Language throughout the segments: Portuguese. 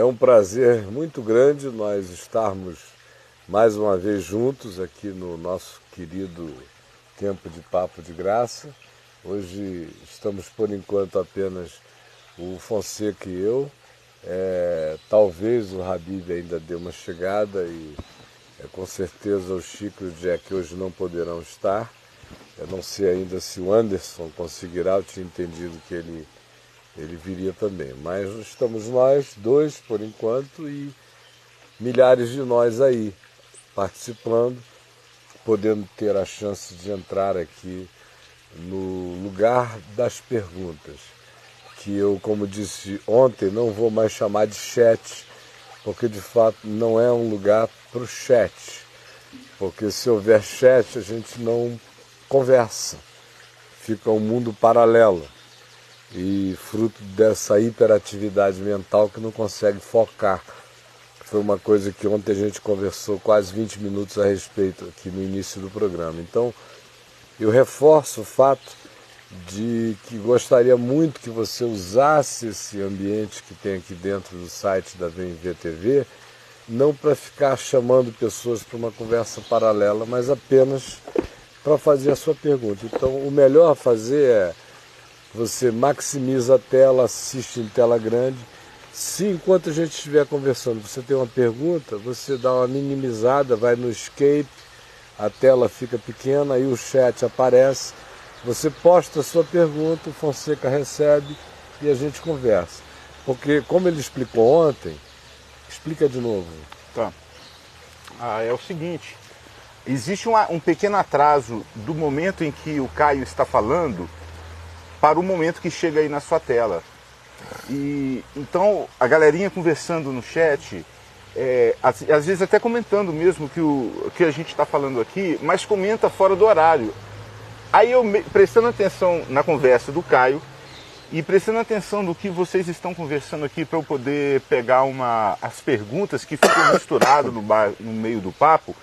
É um prazer muito grande nós estarmos mais uma vez juntos aqui no nosso querido Tempo de Papo de Graça. Hoje estamos por enquanto apenas o Fonseca e eu. Talvez o Habib ainda dê uma chegada e com certeza o Chico e o Jack hoje não poderão estar. Eu não sei ainda se o Anderson conseguirá, eu tinha entendido que ele viria também. Mas estamos nós dois por enquanto e milhares de nós aí participando, podendo ter a chance de entrar aqui no lugar das perguntas, que eu, como disse ontem, não vou mais chamar de chat, porque de fato não é um lugar para o chat, porque se houver chat a gente não conversa, fica um mundo paralelo e fruto dessa hiperatividade mental que não consegue focar. Foi uma coisa que ontem a gente conversou quase 20 minutos a respeito aqui no início do programa. Então, eu reforço o fato de que gostaria muito que você usasse esse ambiente que tem aqui dentro do site da VMV TV, não para ficar chamando pessoas para uma conversa paralela, mas apenas para fazer a sua pergunta. Então, o melhor a fazer é você maximiza a tela, assiste em tela grande. Se enquanto a gente estiver conversando você tem uma pergunta, você dá uma minimizada, vai no escape, a tela fica pequena, aí o chat aparece, você posta a sua pergunta, o Fonseca recebe e a gente conversa. Porque, como ele explicou ontem, explica de novo. Tá. É o seguinte, existe um pequeno atraso do momento em que o Caio está falando para o momento que chega aí na sua tela. E então a galerinha conversando no chat, às vezes até comentando mesmo que a gente está falando aqui, mas comenta fora do horário. Aí eu prestando atenção na conversa do Caio e prestando atenção no que vocês estão conversando aqui para eu poder pegar as perguntas que ficam misturadas no meio do papo.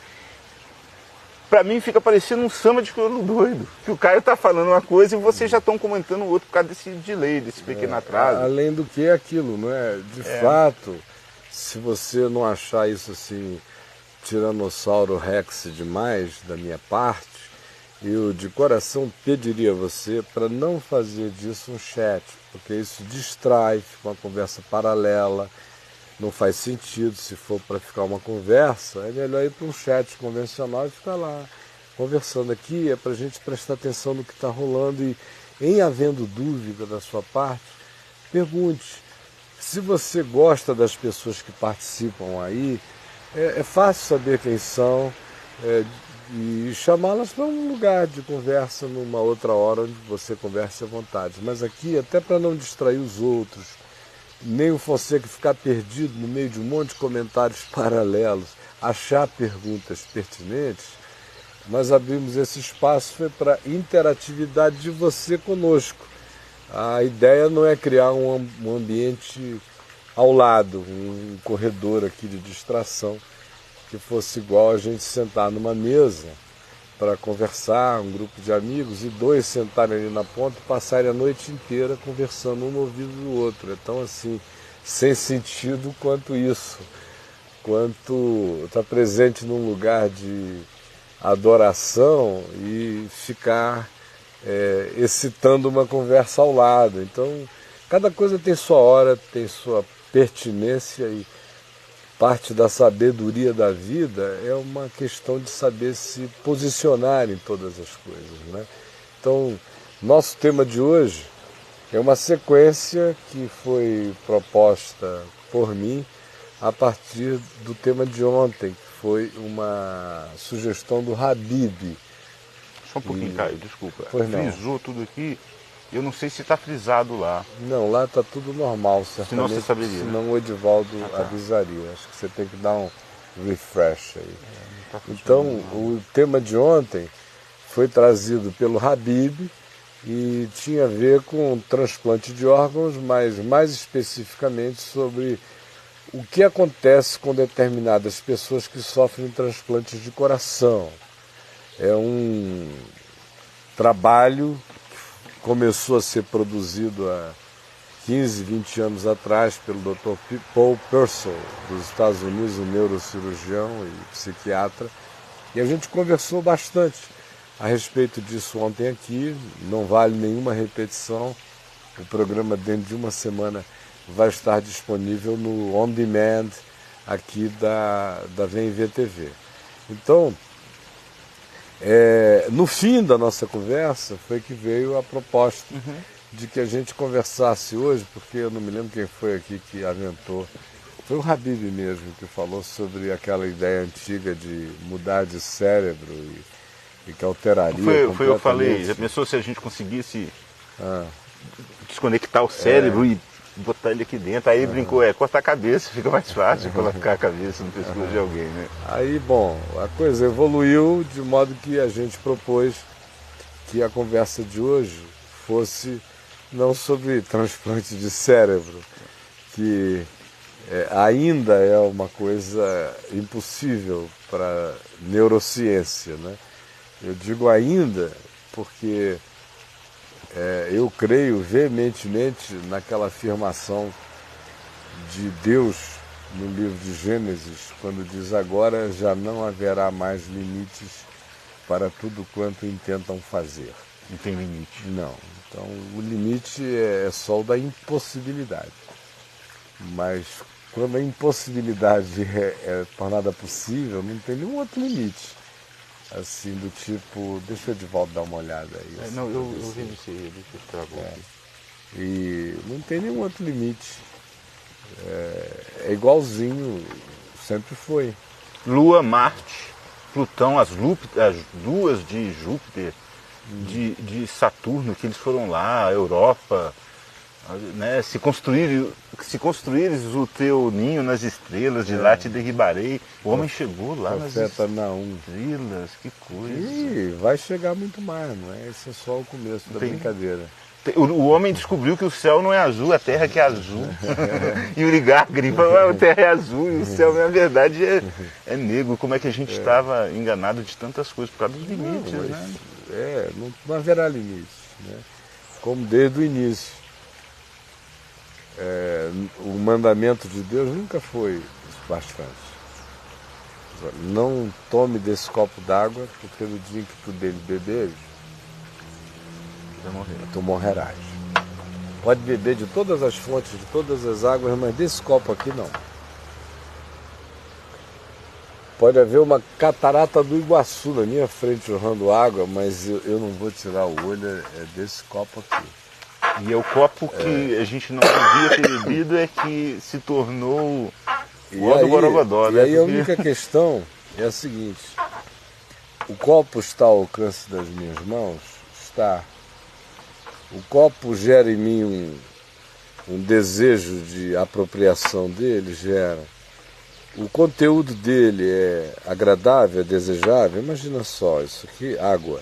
Pra mim fica parecendo um samba de crioulo doido. Que o Caio tá falando uma coisa e vocês já estão comentando o outro por causa desse delay, desse pequeno atraso. Além do que é aquilo, não é? De fato, se você não achar isso assim, Tiranossauro Rex demais da minha parte, eu de coração pediria a você para não fazer disso um chat, porque isso distrai, fica uma conversa paralela. Não faz sentido, se for para ficar uma conversa, é melhor ir para um chat convencional e ficar lá conversando. Aqui é para a gente prestar atenção no que está rolando e, em havendo dúvida da sua parte, pergunte. Se você gosta das pessoas que participam aí, é fácil saber quem são e chamá-las para um lugar de conversa numa outra hora onde você converse à vontade. Mas aqui, até para não distrair os outros, nem o Fonseca ficar perdido no meio de um monte de comentários paralelos, achar perguntas pertinentes, nós abrimos esse espaço foi para interatividade de você conosco. A ideia não é criar um ambiente ao lado, um corredor aqui de distração, que fosse igual a gente sentar numa mesa para conversar, um grupo de amigos, e dois sentarem ali na ponta e passarem a noite inteira conversando um no ouvido do outro. É tão assim, sem sentido quanto isso, quanto estar presente num lugar de adoração e ficar excitando uma conversa ao lado. Então, cada coisa tem sua hora, tem sua pertinência e parte da sabedoria da vida é uma questão de saber se posicionar em todas as coisas, né? Então, nosso tema de hoje é uma sequência que foi proposta por mim a partir do tema de ontem, que foi uma sugestão do Habib. Só um pouquinho, Caio, desculpa. Pois não. Frisou tudo aqui. Eu não sei se está frisado lá. Não, lá está tudo normal, certamente. Senão você saberia. Senão o Edivaldo avisaria. Acho que você tem que dar um refresh aí. Então, o tema de ontem foi trazido pelo Habib e tinha a ver com transplante de órgãos, mas mais especificamente sobre o que acontece com determinadas pessoas que sofrem transplantes de coração. É um trabalho começou a ser produzido há 15, 20 anos atrás pelo Dr. Paul Purcell, dos Estados Unidos, um neurocirurgião e psiquiatra, e a gente conversou bastante a respeito disso ontem aqui. Não vale nenhuma repetição. O programa dentro de uma semana vai estar disponível no On Demand aqui da VMV TV. Então, no fim da nossa conversa foi que veio a proposta de que a gente conversasse hoje, porque eu não me lembro quem foi aqui que aventou. Foi o Habib mesmo que falou sobre aquela ideia antiga de mudar de cérebro e que alteraria Foi eu falei, já pensou se a gente conseguisse desconectar o cérebro e botar ele aqui dentro? Aí brincou, cortar a cabeça, fica mais fácil colocar a cabeça no pescoço de alguém, né? Aí, bom, a coisa evoluiu de modo que a gente propôs que a conversa de hoje fosse não sobre transplante de cérebro, que ainda é uma coisa impossível para neurociência, né? Eu digo ainda porque eu creio veementemente naquela afirmação de Deus no livro de Gênesis, quando diz: agora já não haverá mais limites para tudo quanto intentam fazer. Não tem limite. Não. Então o limite é só o da impossibilidade. Mas quando a impossibilidade é tornada possível, não tem nenhum outro limite. Assim, do tipo, deixa o Edivaldo dar uma olhada aí. Não, eu reiniciei ele, deixa eu travou aqui. E não tem nenhum outro limite. É igualzinho, sempre foi. Lua, Marte, Plutão, as luas de Júpiter, de Saturno, que eles foram lá, a Europa, né? Se construires o teu ninho nas estrelas, de lá te derribarei. O homem chegou lá nas estrelas, que coisa. E vai chegar muito mais, não é? Esse é só o começo da brincadeira. O homem descobriu que o céu não é azul, a terra que é azul. E o Ligar gripa, a terra é azul e o céu, na verdade, é negro. Como é que a gente estava enganado de tantas coisas por causa dos limites, né? Não haverá limite, né? Como desde o início. O mandamento de Deus nunca foi bastante. Não tome desse copo d'água, porque no dia que tu dele beberes, tu morrerás. Pode beber de todas as fontes, de todas as águas, mas desse copo aqui não. Pode haver uma catarata do Iguaçu na minha frente jorrando água, mas eu não vou tirar o olho desse copo aqui. E é o copo que a gente não devia ter bebido que se tornou o ó do Borogodó, né? E aí a única questão é a seguinte: o copo está ao alcance das minhas mãos? Está. O copo gera em mim um desejo de apropriação dele? Gera. O conteúdo dele é agradável, é desejável? Imagina só, isso aqui, água.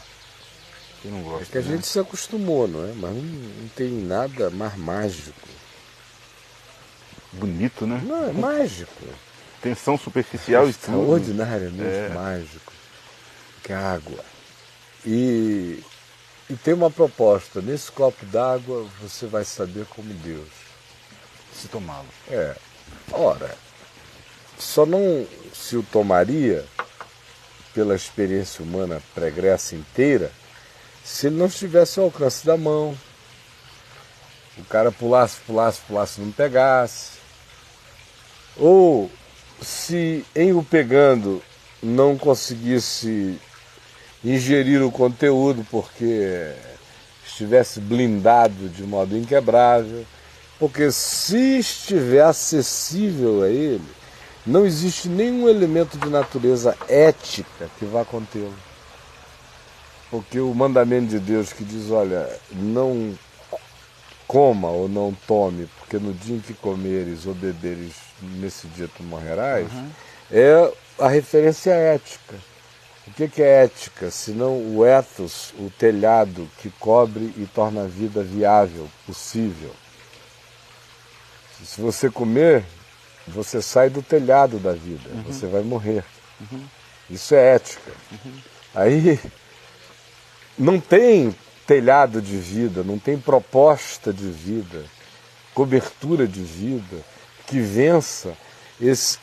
Eu não gosto, é que a gente se acostumou, não é? Mas não tem nada mais mágico. Bonito, né? Não, é mágico. Tensão superficial e tudo. Extraordinariamente mágico. Que é água. E tem uma proposta: nesse copo d'água você vai saber como Deus. Se tomá-lo. Ora, só não se o tomaria pela experiência humana pregressa inteira se ele não estivesse ao alcance da mão. O cara pulasse, não pegasse. Ou se em o pegando não conseguisse ingerir o conteúdo porque estivesse blindado de modo inquebrável. Porque se estiver acessível a ele, não existe nenhum elemento de natureza ética que vá contê-lo. Porque o mandamento de Deus que diz: olha, não coma ou não tome, porque no dia em que comeres ou beberes, nesse dia tu morrerás, é a referência ética. O que é ética? Senão o ethos, o telhado que cobre e torna a vida viável, possível. Se você comer, você sai do telhado da vida, você vai morrer. Isso é ética. Aí não tem telhado de vida, não tem proposta de vida cobertura de vida, que vença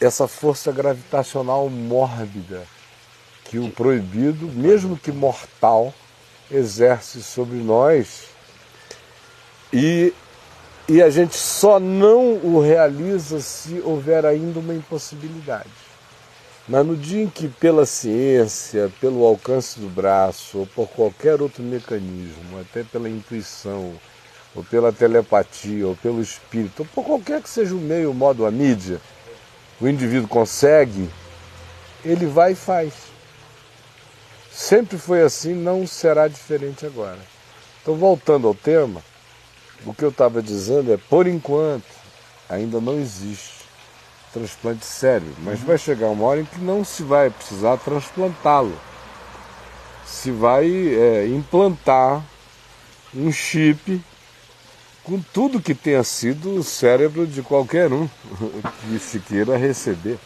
essa força gravitacional mórbida que o proibido, mesmo que mortal, exerce sobre nós. E a gente só não o realiza se houver ainda uma impossibilidade. Mas no dia em que, pela ciência, pelo alcance do braço, ou por qualquer outro mecanismo, até pela intuição, ou pela telepatia, ou pelo espírito, ou por qualquer que seja o meio, o modo, a mídia, o indivíduo consegue, ele vai e faz. Sempre foi assim, não será diferente agora. Então, voltando ao tema, o que eu estava dizendo é, por enquanto, ainda não existe transplante de cérebro, mas vai chegar uma hora em que não se vai precisar transplantá-lo. Se vai implantar um chip com tudo que tenha sido o cérebro de qualquer um que se queira receber.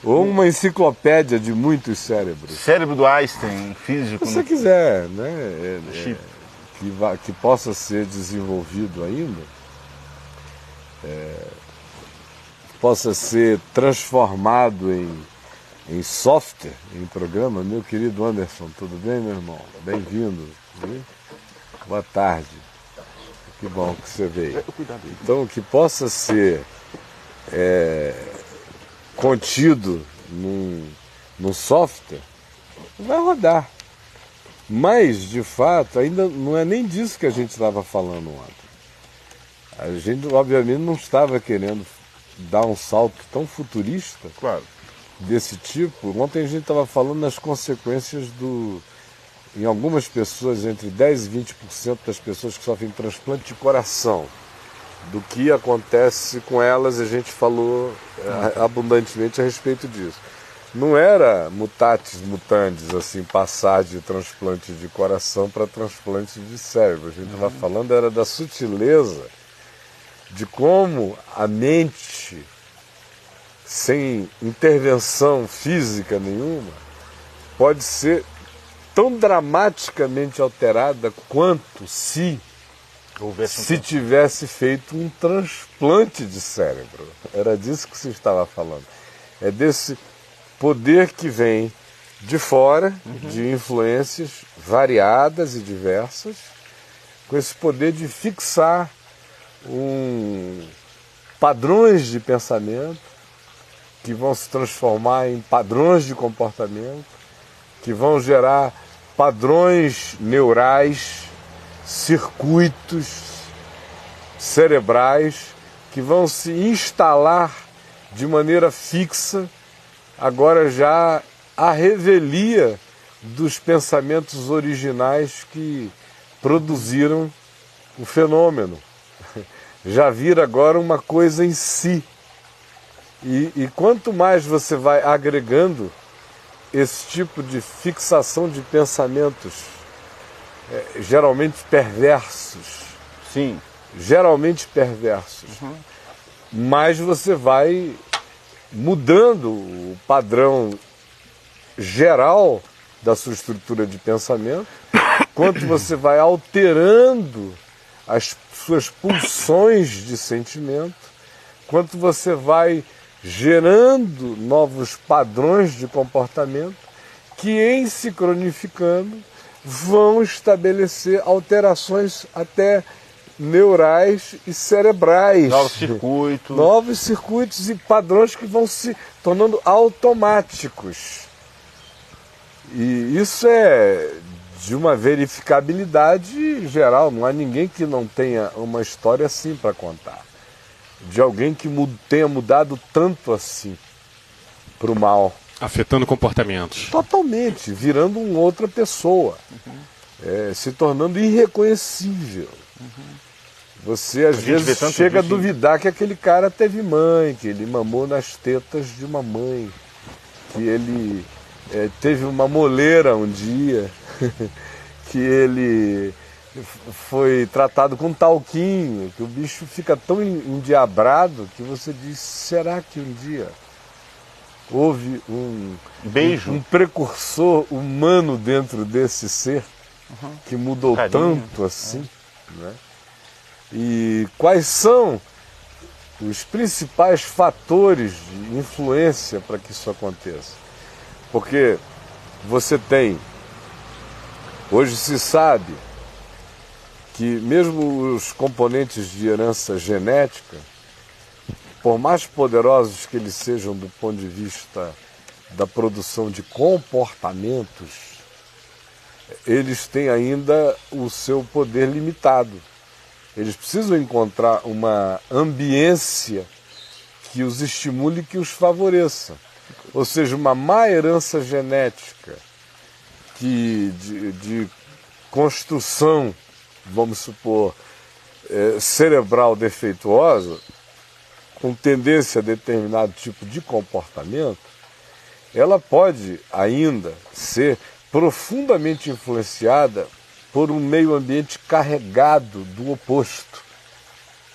Ou uma enciclopédia de muitos cérebros. Cérebro do Einstein, físico. Se você quiser, né? Que possa ser desenvolvido ainda, possa ser transformado em software, em programa. Meu querido Anderson, tudo bem, meu irmão? Bem-vindo. Boa tarde. Que bom que você veio. Então, que possa ser contido num software, vai rodar. Mas, de fato, ainda não é nem disso que a gente estava falando ontem. A gente, obviamente, não estava querendo dar um salto tão futurista, claro, desse tipo. Ontem a gente estava falando das consequências em algumas pessoas, entre 10% e 20% das pessoas que sofrem transplante de coração, do que acontece com elas, a gente falou abundantemente a respeito disso. Não era mutatis mutandis, assim, passar de transplante de coração para transplante de cérebro. A gente estava falando era da sutileza de como a mente, sem intervenção física nenhuma, pode ser tão dramaticamente alterada quanto se tivesse feito um transplante de cérebro. Era disso que você estava falando. É desse poder que vem de fora, de influências variadas e diversas, com esse poder de fixar padrões de pensamento que vão se transformar em padrões de comportamento, que vão gerar padrões neurais, circuitos cerebrais, que vão se instalar de maneira fixa, agora já à revelia dos pensamentos originais que produziram o fenômeno. Já vira agora uma coisa em si. E quanto mais você vai agregando esse tipo de fixação de pensamentos, geralmente perversos, sim, geralmente perversos, mais você vai mudando o padrão geral da sua estrutura de pensamento, quanto você vai alterando as suas pulsões de sentimento, quanto você vai gerando novos padrões de comportamento que, em sincronificando, vão estabelecer alterações até neurais e cerebrais. Novos circuitos e padrões que vão se tornando automáticos. E isso é de uma verificabilidade geral. Não há ninguém que não tenha uma história assim para contar. De alguém que tenha mudado tanto assim para o mal. Afetando comportamentos. Totalmente, virando uma outra pessoa. Se tornando irreconhecível. Você às vezes chega a duvidar que aquele cara teve mãe, que ele mamou nas tetas de uma mãe, que ele teve uma moleira um dia, que ele foi tratado com talquinho, que o bicho fica tão endiabrado que você diz, será que um dia houve um precursor humano dentro desse ser que mudou tanto assim, né? E quais são os principais fatores de influência para que isso aconteça? Porque hoje se sabe que mesmo os componentes de herança genética, por mais poderosos que eles sejam do ponto de vista da produção de comportamentos, eles têm ainda o seu poder limitado. Eles precisam encontrar uma ambiência que os estimule e que os favoreça. Ou seja, uma má herança genética de construção, vamos supor, cerebral defeituosa, com tendência a determinado tipo de comportamento, ela pode ainda ser profundamente influenciada por um meio ambiente carregado do oposto,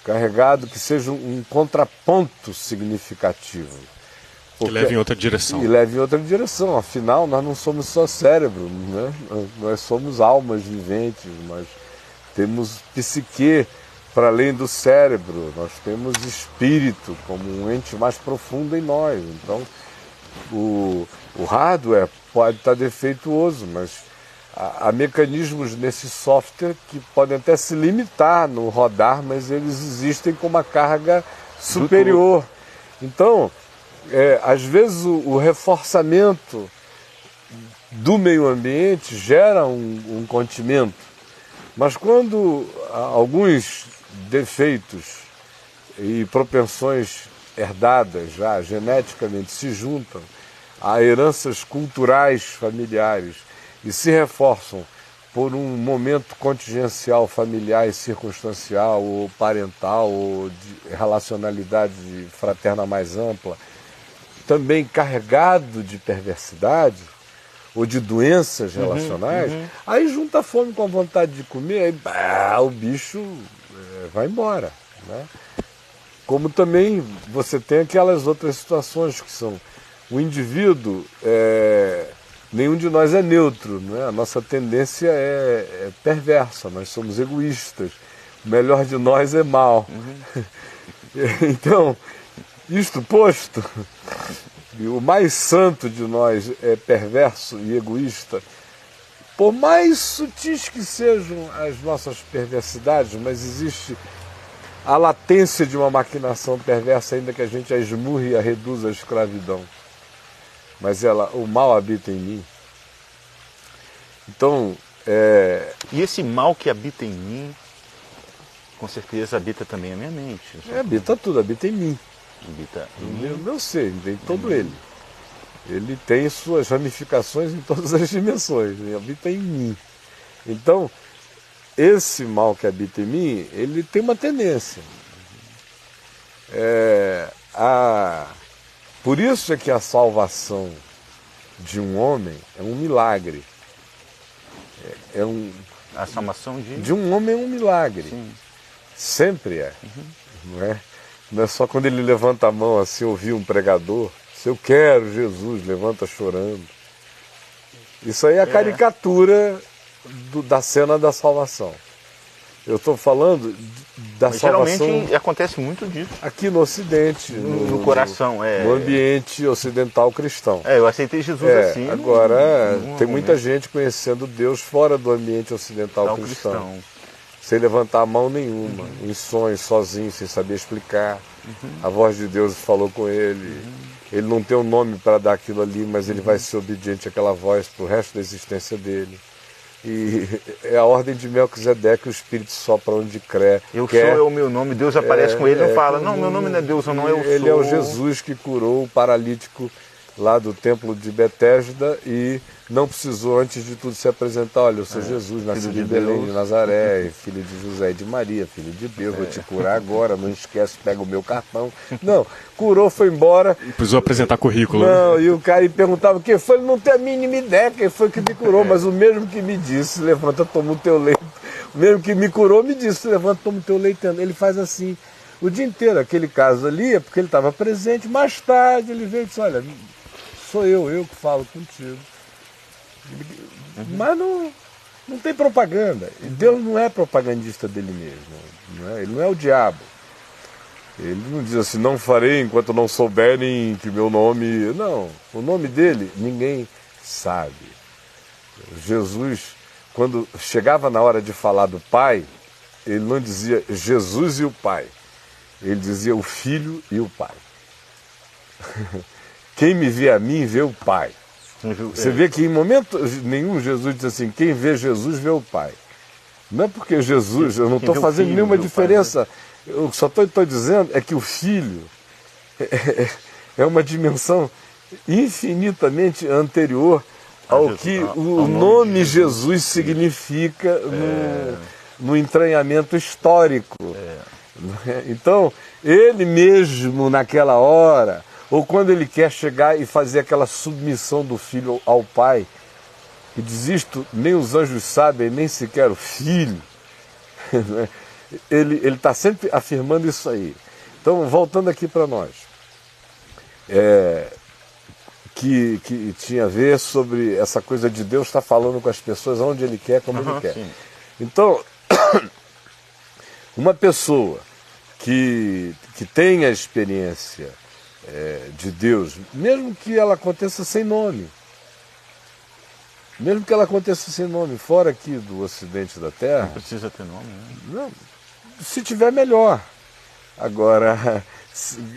carregado que seja um contraponto significativo. Que leve em outra direção. E leve em outra direção. Afinal, nós não somos só cérebro, né? Nós somos almas viventes, nós temos psique para além do cérebro, nós temos espírito como um ente mais profundo em nós. Então, o hardware pode estar defeituoso, mas há mecanismos nesse software que podem até se limitar no rodar, mas eles existem com uma carga superior. Então, às vezes o reforçamento do meio ambiente gera um contimento, mas quando alguns defeitos e propensões herdadas já geneticamente se juntam a heranças culturais familiares e se reforçam por um momento contingencial familiar e circunstancial ou parental ou de relacionalidade fraterna mais ampla, também carregado de perversidade ou de doenças relacionais, aí junta a fome com a vontade de comer, aí o bicho vai embora, né? Como também você tem aquelas outras situações que são o indivíduo, nenhum de nós é neutro, né? A nossa tendência é perversa, nós somos egoístas, o melhor de nós é mal. Então, isto posto, o mais santo de nós é perverso e egoísta, por mais sutis que sejam as nossas perversidades, mas existe a latência de uma maquinação perversa, ainda que a gente a esmurre e a reduza à escravidão. Mas o mal habita em mim. Então, E esse mal que habita em mim, com certeza habita também a minha mente. Habita tudo, habita em mim. Habita em O meu ser, em todo ele. Ele tem suas ramificações em todas as dimensões, ele habita em mim. Então, esse mal que habita em mim, ele tem uma tendência. Por isso é que a salvação de um homem é um milagre. A salvação de um homem é um milagre. Sim. Sempre é. Não é? Não é só quando ele levanta a mão assim, ouvir um pregador, se eu quero Jesus, levanta chorando. Isso aí é a caricatura da cena da salvação. Eu estou falando da Mas salvação. Geralmente acontece muito disso. Aqui no Ocidente. No coração, no ambiente ocidental cristão. Eu aceitei Jesus assim. Agora, tem muita gente conhecendo Deus fora do ambiente ocidental cristão. Sem levantar a mão nenhuma, em sonhos, sozinho, sem saber explicar. A voz de Deus falou com ele. Ele não tem um nome para dar aquilo ali, mas ele vai ser obediente àquela voz para o resto da existência dele. E é a ordem de Melquisedeque, o Espírito sopra onde quer. Eu sou é o meu nome, Deus aparece com ele e não fala, não, meu nome não é Deus, eu não, eu sou. Ele é o Jesus que curou o paralítico lá do templo de Betesda e não precisou antes de tudo se apresentar, olha, eu sou Jesus, nascido de Belém de Nazaré, filho de José e de Maria, filho de Deus, vou te curar agora, não esquece, pega o meu cartão. Não, curou, foi embora. Precisou apresentar currículo. Não, e o cara perguntava quem foi, ele não tem a mínima ideia quem foi que me curou, mas o mesmo que me disse, levanta, toma o teu leite. O mesmo que me curou me disse, levanta, toma o teu leite. Ele faz assim o dia inteiro. Aquele caso ali é porque ele estava presente, mais tarde ele veio e disse, olha, sou eu que falo contigo. Mas não, Não tem propaganda. E Deus não é propagandista dele mesmo. Não é? Ele não é o diabo. Ele não diz assim, não farei enquanto não souberem que meu nome... Não, o nome dele ninguém sabe. Jesus, quando chegava na hora de falar do Pai, ele não dizia Jesus e o Pai. Ele dizia o Filho e o Pai. Quem me vê a mim, vê o Pai. Você vê que em momento nenhum Jesus diz assim, quem vê Jesus, vê o Pai. Não é porque Jesus, eu não estou fazendo nenhuma diferença... Eu só estou dizendo é que o Filho é uma dimensão infinitamente anterior ao que o nome Jesus significa no entranhamento histórico. Então, ele mesmo naquela hora, ou quando ele quer chegar e fazer aquela submissão do Filho ao Pai, que diz isto, nem os anjos sabem, nem sequer o Filho, ele está sempre afirmando isso aí. Então, voltando aqui para nós, que tinha a ver sobre essa coisa de Deus estar falando com as pessoas onde Ele quer, como Ele quer. Sim. Então, uma pessoa que tem a experiência de Deus, mesmo que ela aconteça sem nome, fora aqui do ocidente da Terra... Não precisa ter nome, né? Não, se tiver, melhor. Agora,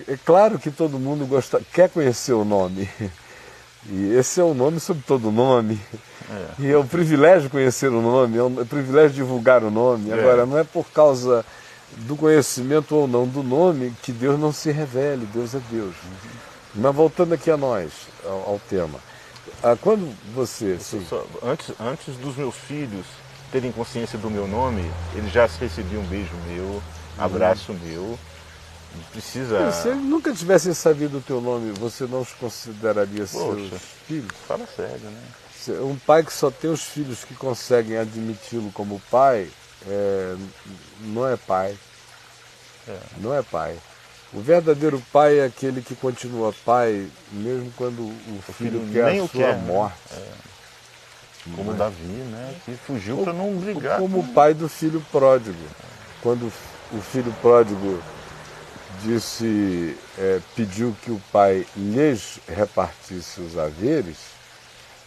é claro que todo mundo quer conhecer o nome. E esse é um nome sobre todo nome. E é um privilégio conhecer o nome, é um privilégio divulgar o nome. Agora, não é por causa do conhecimento ou não do nome que Deus não se revele. Deus é Deus. Mas voltando aqui a nós, ao tema. Quando você... Antes dos meus filhos terem consciência do meu nome, eles já recebiam um beijo meu, abraço meu. Precisa... Se eles nunca tivessem sabido o teu nome, você não os consideraria seus filhos? Fala sério, né? Um pai que só tem os filhos que conseguem admiti-lo como pai, não é pai. Não é pai. O verdadeiro pai é aquele que continua pai, mesmo quando o filho quer a sua morte. Como Davi, né? Que fugiu para não brigar. Como o pai do filho pródigo. Quando o filho pródigo pediu que o pai lhes repartisse os haveres,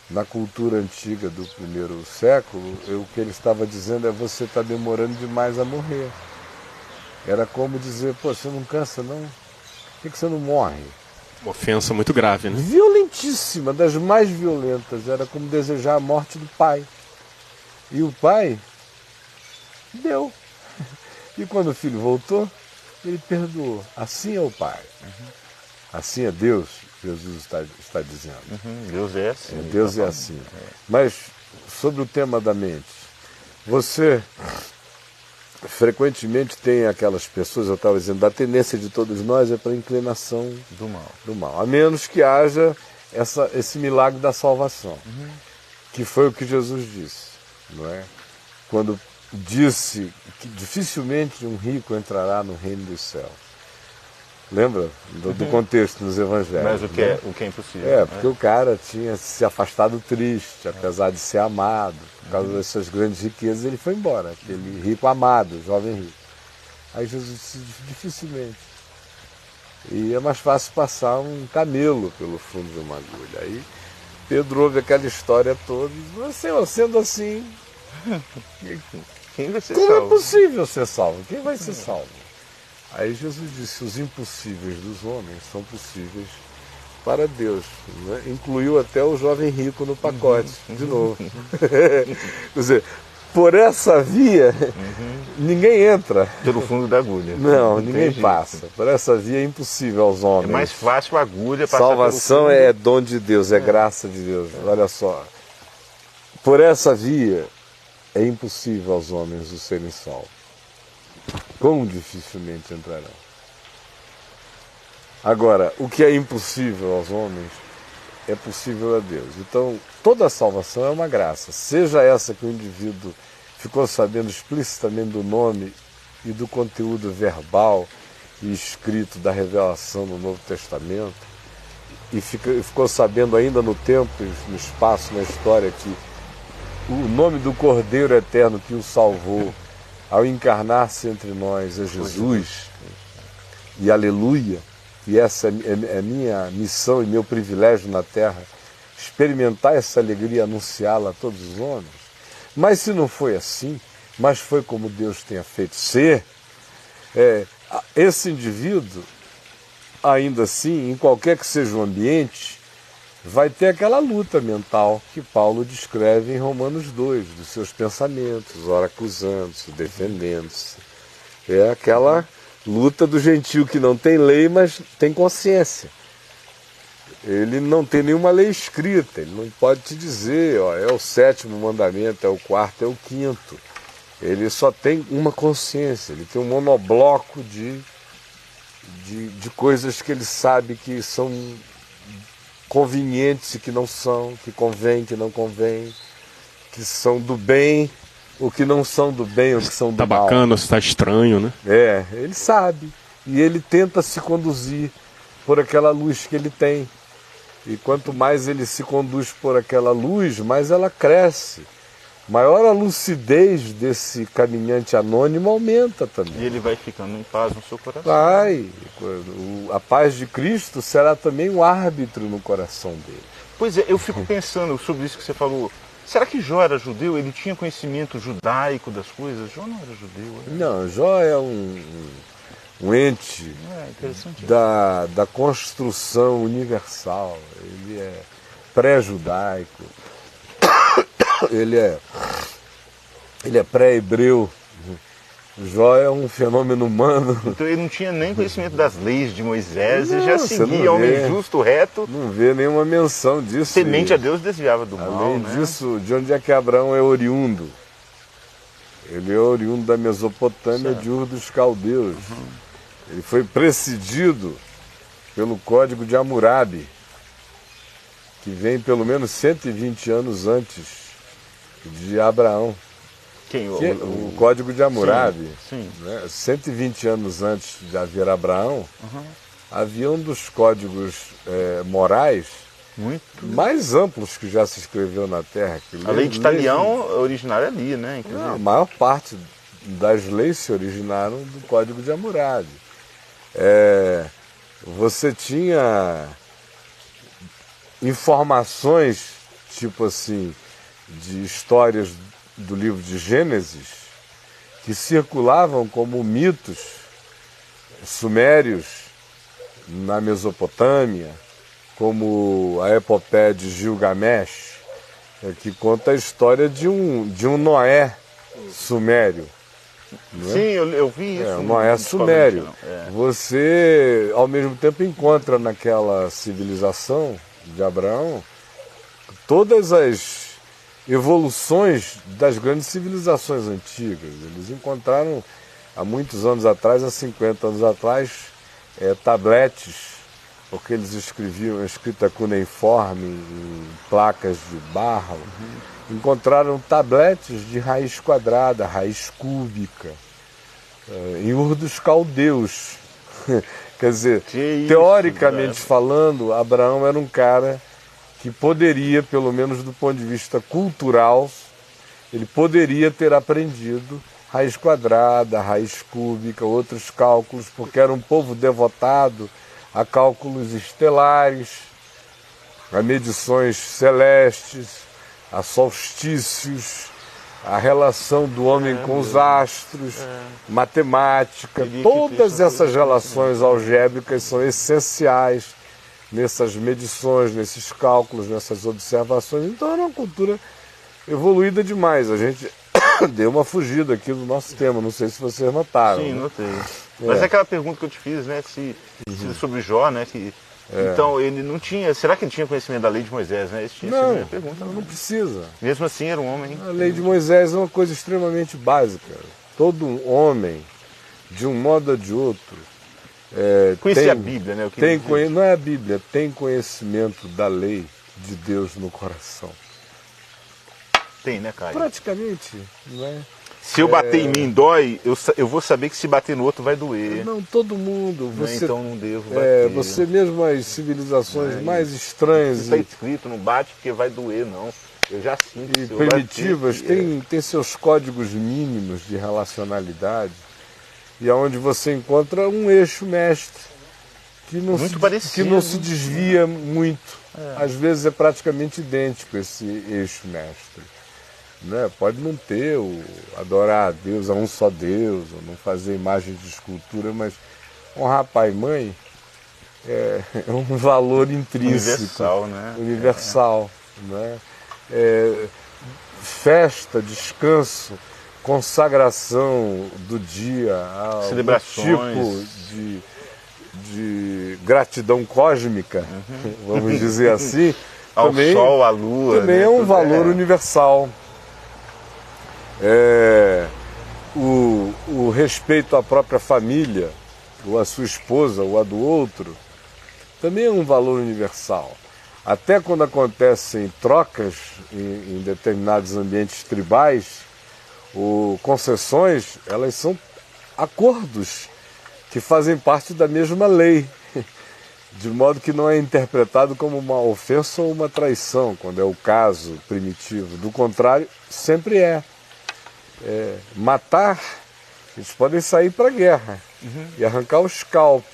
na cultura antiga do primeiro século, o que ele estava dizendo é: você está demorando demais a morrer. Era como dizer: pô, você não cansa não? Por que você não morre? Uma ofensa muito grave, né? Violentíssima, das mais violentas. Era como desejar a morte do pai. E o pai deu. E quando o filho voltou, ele perdoou. Assim é o pai. Assim é Deus, Jesus está dizendo. Deus é assim. Deus é assim. Mas, sobre o tema da mente, você frequentemente tem aquelas pessoas, eu estava dizendo, a tendência de todos nós é para a inclinação do mal. A menos que haja esse milagre da salvação, que foi o que Jesus disse, não é? Quando disse que dificilmente um rico entrará no reino dos céus. Lembra do contexto nos evangelhos? Mas o que é impossível. Porque o cara tinha se afastado triste, apesar de ser amado. Por causa dessas grandes riquezas, ele foi embora. Aquele rico amado, jovem rico. Aí Jesus disse: dificilmente. E é mais fácil passar um camelo pelo fundo de uma agulha. Aí Pedro ouve aquela história toda e diz: Senhor, sendo assim, quem vai ser como salvo? É possível ser salvo? Quem vai ser salvo? Aí Jesus disse: os impossíveis dos homens são possíveis para Deus. Né? Incluiu até o jovem rico no pacote, de novo. Quer dizer, por essa via, ninguém entra. Pelo fundo da agulha. Não, ninguém passa. Por essa via é impossível aos homens. É mais fácil a agulha passar. Salvação pelo fundo. é dom de Deus, é graça de Deus. Olha só. Por essa via é impossível aos homens o serem salvos. Quão dificilmente entrarão. Agora, o que é impossível aos homens é possível a Deus. Então, toda a salvação é uma graça. Seja essa que o indivíduo ficou sabendo explicitamente do nome e do conteúdo verbal e escrito da revelação no Novo Testamento, e ficou sabendo ainda no tempo, no espaço, na história, que o nome do Cordeiro Eterno que o salvou ao encarnar-se entre nós é Jesus. E aleluia. E essa é minha missão e meu privilégio na terra, experimentar essa alegria e anunciá-la a todos os homens. Mas se não foi assim, mas foi como Deus tenha feito ser, esse indivíduo, ainda assim, em qualquer que seja o ambiente, vai ter aquela luta mental que Paulo descreve em Romanos 2, dos seus pensamentos, ora acusando-se, defendendo-se. É aquela luta do gentio que não tem lei, mas tem consciência. Ele não tem nenhuma lei escrita, ele não pode te dizer, ó, é o 7º mandamento, é o 4º, é o 5º. Ele só tem uma consciência, ele tem um monobloco de coisas que ele sabe que são convenientes e que não são, que convém, que não convém, que são do bem, ou que não são do bem, ou que são do mal. Tá bacana, se tá estranho, né? Ele sabe. E ele tenta se conduzir por aquela luz que ele tem. E quanto mais ele se conduz por aquela luz, mais ela cresce. Maior a lucidez desse caminhante anônimo aumenta também. E ele vai ficando em paz no seu coração. Vai. A paz de Cristo será também um árbitro no coração dele. Pois é, eu fico pensando sobre isso que você falou. Será que Jó era judeu? Ele tinha conhecimento judaico das coisas? Jó não era judeu. Não, Jó é um ente da construção universal. Ele é pré-judaico. Ele é pré-hebreu. Jó é um fenômeno humano. Então ele não tinha nem conhecimento das leis de Moisés, ele já seguia homem justo, reto. Não vê nenhuma menção disso. Temente a Deus desviava do mal. Além disso, de onde é que Abraão é oriundo? Ele é oriundo da Mesopotâmia, de Ur dos Caldeus. Ele foi precedido pelo Código de Hammurabi, que vem pelo menos 120 anos antes de Abraão. O Código de Hammurabi, sim. Né, 120 anos antes de haver Abraão, havia um dos códigos morais mais amplos que já se escreveu na Terra. A lei de Italião originária ali, né? A maior parte das leis se originaram do Código de Hammurabi. Você tinha informações, tipo assim, de histórias do livro de Gênesis, que circulavam como mitos sumérios na Mesopotâmia, como a epopeia de Gilgamesh, que conta a história de um Noé sumério. Né? Sim, eu vi isso. Um Noé sumério. Você, ao mesmo tempo, encontra naquela civilização de Abraão todas as evoluções das grandes civilizações antigas. Eles encontraram, há muitos anos atrás, há 50 anos atrás, tabletes, porque eles escreviam escrita cuneiforme em placas de barro. Encontraram tabletes de raiz quadrada, raiz cúbica, em Ur dos Caldeus. Quer dizer, teoricamente falando, Abraão era um cara que poderia, pelo menos do ponto de vista cultural, ele poderia ter aprendido raiz quadrada, raiz cúbica, outros cálculos, porque era um povo devotado a cálculos estelares, a medições celestes, a solstícios, a relação do homem com os astros, matemática, todas essas relações algébricas são essenciais nessas medições, nesses cálculos, nessas observações. Então era uma cultura evoluída demais. A gente deu uma fugida aqui do nosso tema, não sei se vocês notaram. Sim, notei. Mas é aquela pergunta que eu te fiz, né, se sobre Jó, né, que então ele não tinha, será que ele tinha conhecimento da lei de Moisés, né? Não, pergunta, não precisa. Mesmo assim era um homem. A lei de Moisés é uma coisa extremamente básica. Todo homem, de um modo ou de outro, conhecia a Bíblia, né? Não é a Bíblia, tem conhecimento da lei de Deus no coração. Tem, né, Caio? Praticamente, não é? Se eu bater em mim dói, eu vou saber que se bater no outro vai doer. Não, todo mundo. Você, então não devo bater. Você mesmo as civilizações mais estranhas. Está escrito, não bate porque vai doer, não. Eu já sinto. E primitivas têm seus códigos mínimos de relacionalidade, e aonde você encontra um eixo mestre que não se desvia muito. Às vezes é praticamente idêntico esse eixo mestre. Né? Pode não ter adorar a Deus, a um só Deus, ou não fazer imagens de escultura, mas honrar pai e mãe é um valor intrínseco, universal, né? Festa, descanso, consagração do dia, celebrações, tipo de gratidão cósmica, vamos dizer assim, ao também, sol, à lua, também né? É um valor universal. O respeito à própria família, ou à sua esposa, ou à do outro, também é um valor universal. Até quando acontecem trocas em determinados ambientes tribais, ou concessões, elas são acordos que fazem parte da mesma lei, de modo que não é interpretado como uma ofensa ou uma traição, quando é o caso primitivo. Do contrário, sempre é. Matar, eles podem sair para a guerra e arrancar o scalp,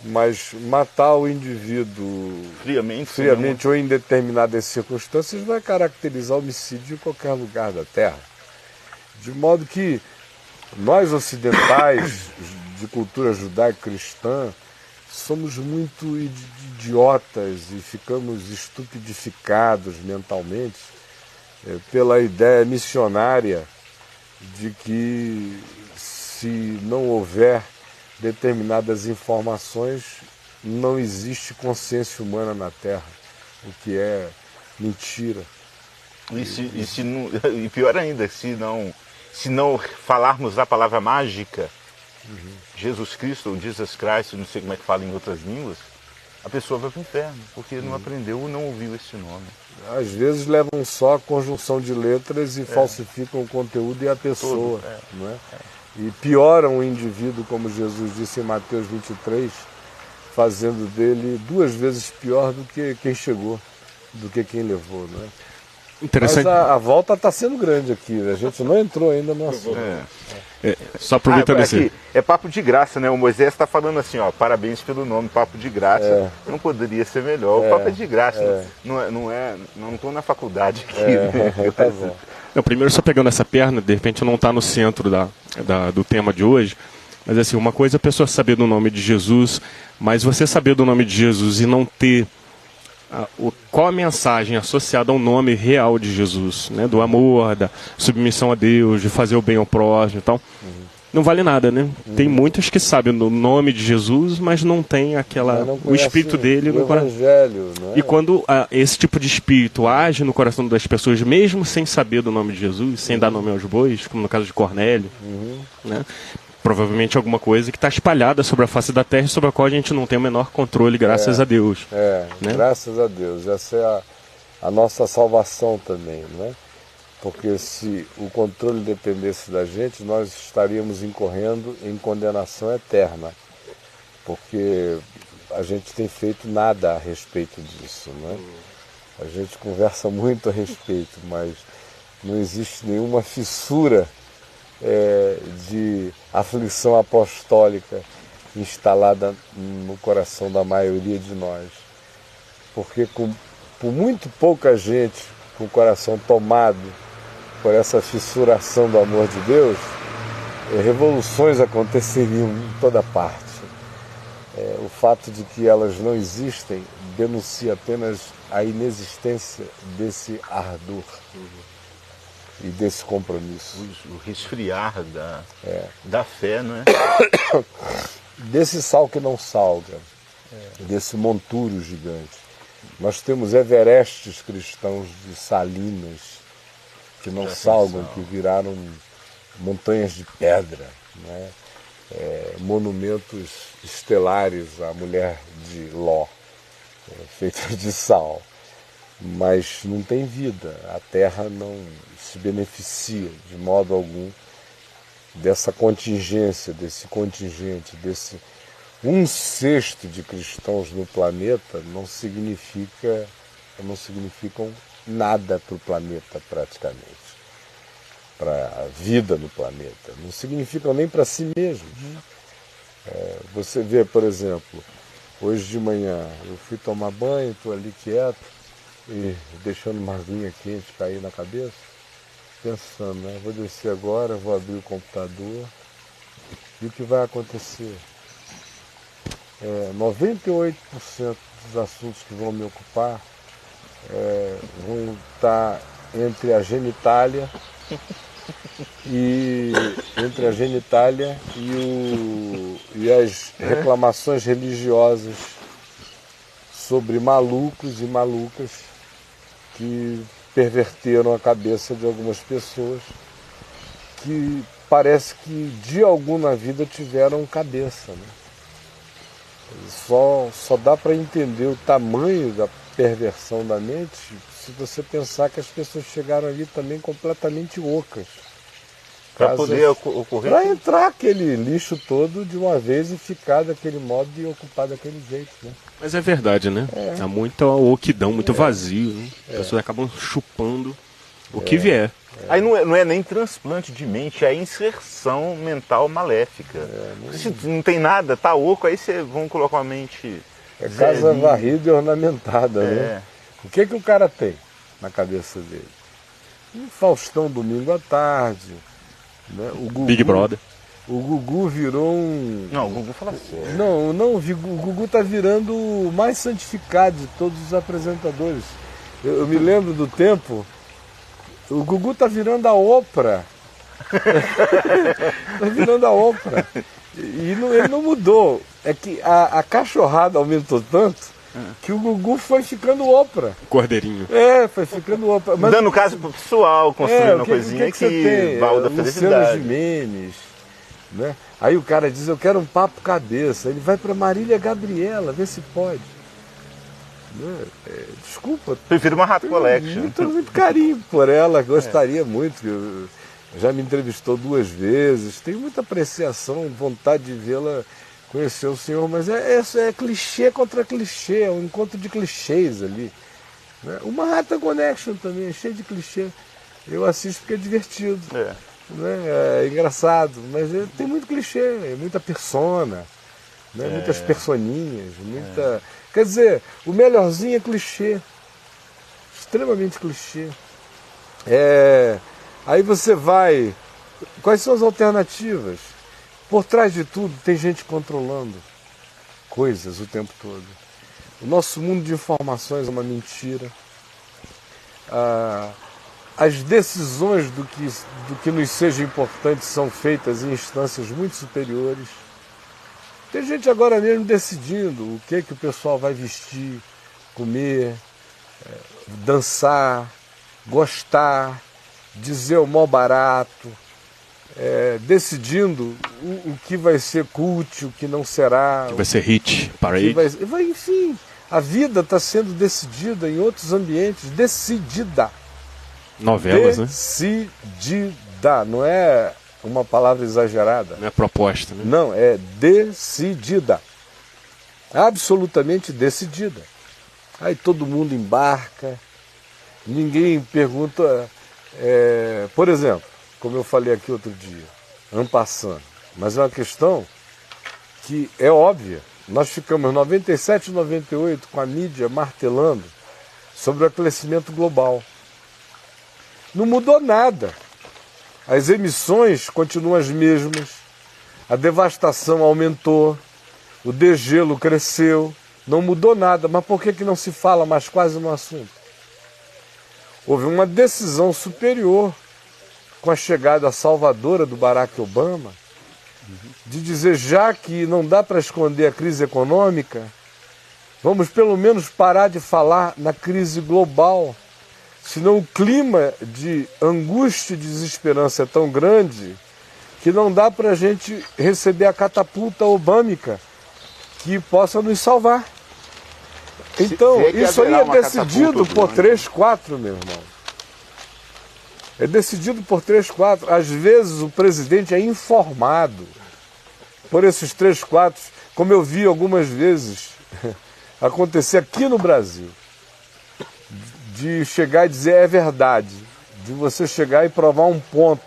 mas matar o indivíduo friamente ou em determinadas circunstâncias vai caracterizar homicídio em qualquer lugar da Terra. De modo que nós ocidentais, de cultura judaico-cristã, somos muito idiotas e ficamos estupidificados mentalmente pela ideia missionária de que se não houver determinadas informações, não existe consciência humana na Terra, o que é mentira. E pior ainda, se não falarmos a palavra mágica, Jesus Cristo ou Jesus Christ, não sei como é que fala em outras línguas, a pessoa vai para o inferno, porque não aprendeu ou não ouviu esse nome. Às vezes levam só a conjunção de letras e falsificam o conteúdo e a pessoa. Não é? E pioram o indivíduo, como Jesus disse em Mateus 23, fazendo dele 2 vezes pior do que quem chegou, do que quem levou. Não é? Interessante. Mas a volta está sendo grande aqui, a gente não entrou ainda no assunto. Só aproveitando aqui, é papo de graça, né? O Moisés está falando assim, ó, parabéns pelo nome, papo de graça. Não poderia ser melhor. O papo é de graça, não estou na faculdade aqui. Né? Tá bom. Primeiro, só pegando essa perna, de repente não está no centro do tema de hoje, mas assim, uma coisa é a pessoa saber do nome de Jesus, mas você saber do nome de Jesus e não ter qual a mensagem associada ao nome real de Jesus, né? Do amor, da submissão a Deus, de fazer o bem ao próximo e tal, não vale nada, né? Tem muitos que sabem o nome de Jesus, mas não tem o espírito dele no evangelho, né? E quando esse tipo de espírito age no coração das pessoas, mesmo sem saber do nome de Jesus, sem dar nome aos bois, como no caso de Cornélio, né? Provavelmente alguma coisa que está espalhada sobre a face da terra e sobre a qual a gente não tem o menor controle, graças a Deus. Né? Graças a Deus. Essa é a nossa salvação também, né? Porque se o controle dependesse da gente, nós estaríamos incorrendo em condenação eterna. Porque a gente tem feito nada a respeito disso, né? A gente conversa muito a respeito, mas não existe nenhuma fissura de aflição apostólica instalada no coração da maioria de nós. Porque por muito pouca gente com o coração tomado por essa fissuração do amor de Deus, revoluções aconteceriam em toda parte. O fato de que elas não existem denuncia apenas a inexistência desse ardor e desse compromisso. O resfriar da fé, não é? Desse sal que não salga, desse monturo gigante. Nós temos everestes cristãos de salinas que não salgam, que viraram montanhas de pedra, né? Monumentos estelares à mulher de Ló, feitos de sal. Mas não tem vida, a terra não se beneficia de modo algum dessa contingência, desse contingente, desse 1/6 de cristãos no planeta não significam nada para o planeta praticamente, para a vida no planeta. Não significam nem para si mesmos. Você vê, por exemplo, hoje de manhã eu fui tomar banho, estou ali quieto e deixando uma aguinha quente cair na cabeça, pensando, né? Vou descer agora, vou abrir o computador e o que vai acontecer? 98% dos assuntos que vão me ocupar vão estar entre a genitália e as reclamações religiosas sobre malucos e malucas que perverteram a cabeça de algumas pessoas que parece que de alguma vida tiveram cabeça, né? Só dá para entender o tamanho da perversão da mente se você pensar que as pessoas chegaram ali também completamente ocas. Para poder ocorrer. Para entrar aquele lixo todo de uma vez e ficar daquele modo e ocupar daquele jeito, né? Mas é verdade, né? Há muita oquidão, muito vazio, né? As pessoas acabam chupando o que vier. Aí não é nem transplante de mente, é inserção mental maléfica. Se não tem nada, tá oco, aí vocês vão colocar uma mente... É casa varrida e ornamentada, né? O que o cara tem na cabeça dele? Um Faustão domingo à tarde, né? O Gugu, Big Brother. O Gugu virou um... Não, o Gugu fala sério. Não, o Gugu tá virando o mais santificado de todos os apresentadores. Eu me lembro do tempo... O Gugu tá virando a Oprah. Tá virando a Oprah. E ele não mudou. É que a cachorrada aumentou tanto que o Gugu foi ficando Oprah. Cordeirinho. Foi ficando Oprah. Mas, dando caso pro pessoal, construindo uma coisinha que balda da felicidade. Luciano Gimenez, né? Aí o cara diz, eu quero um papo cabeça. Ele vai para Marília Gabriela, vê se pode. Desculpa. Prefiro uma Rato Collection. Muito carinho por ela, gostaria muito. Já me entrevistou 2 vezes, tenho muita apreciação, vontade de vê-la conhecer o senhor, mas é clichê contra clichê, é um encontro de clichês ali. Né? Uma Rata Connection também, é cheio de clichê. Eu assisto porque é divertido, né? É engraçado, mas tem muito clichê, muita persona, né? Muitas personinhas, muita... Quer dizer, o melhorzinho é clichê, extremamente clichê. Aí você vai... Quais são as alternativas? Por trás de tudo tem gente controlando coisas o tempo todo. O nosso mundo de informações é uma mentira. As decisões do que nos seja importante são feitas em instâncias muito superiores. Tem gente agora mesmo decidindo o que o pessoal vai vestir, comer, dançar, gostar, dizer o mó barato, decidindo o que vai ser cult, o que não será. Que vai ser hit, parade. Enfim, a vida está sendo decidida em outros ambientes, decidida. Novelas, né? Decidida, não é uma palavra exagerada. Não é proposta, né? Não, é decidida. Absolutamente decidida. Aí todo mundo embarca, ninguém pergunta... por exemplo, como eu falei aqui outro dia, en passant, mas é uma questão que é óbvia. Nós ficamos 97 e 98 com a mídia martelando sobre o aquecimento global. Não mudou nada. As emissões continuam as mesmas, a devastação aumentou, o degelo cresceu, não mudou nada. Mas por que não se fala mais quase no assunto? Houve uma decisão superior com a chegada salvadora do Barack Obama, de dizer, já que não dá para esconder a crise econômica, vamos pelo menos parar de falar na crise global. Senão o clima de angústia e desesperança é tão grande que não dá para a gente receber a catapulta obâmica que possa nos salvar. Então, isso aí é decidido por 3, 4, meu irmão. É decidido por 3, 4. Às vezes o presidente é informado por esses 3, 4, como eu vi algumas vezes acontecer aqui no Brasil. de chegar e dizer é verdade, de você chegar e provar um ponto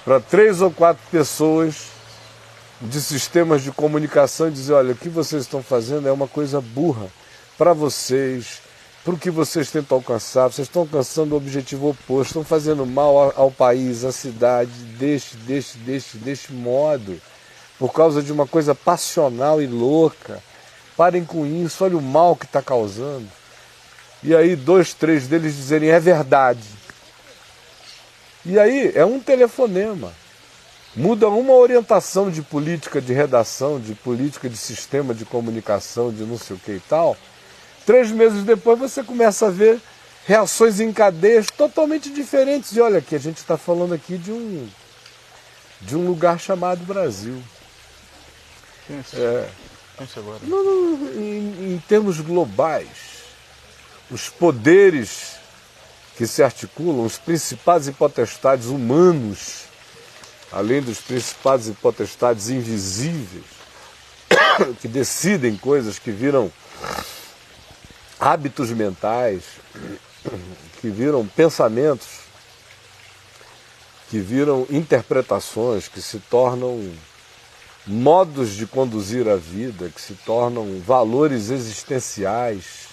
para 3 ou 4 pessoas de sistemas de comunicação e dizer, olha, o que vocês estão fazendo é uma coisa burra para vocês, para o que vocês tentam alcançar, vocês estão alcançando o objetivo oposto, estão fazendo mal ao país, à cidade, deste modo, por causa de uma coisa passional e louca. Parem com isso, olha o mal que está causando. E aí 2, 3 deles dizerem, é verdade. E aí é um telefonema. Muda uma orientação de política de redação, de política de sistema de comunicação, de não sei o que e tal. 3 meses depois você começa a ver reações em cadeias totalmente diferentes. E olha aqui, a gente está falando aqui de um lugar chamado Brasil. Pensa agora. Em termos globais, os poderes que se articulam, os principados e potestades humanos, além dos principados e potestades invisíveis, que decidem coisas que viram hábitos mentais, que viram pensamentos, que viram interpretações, que se tornam modos de conduzir a vida, que se tornam valores existenciais,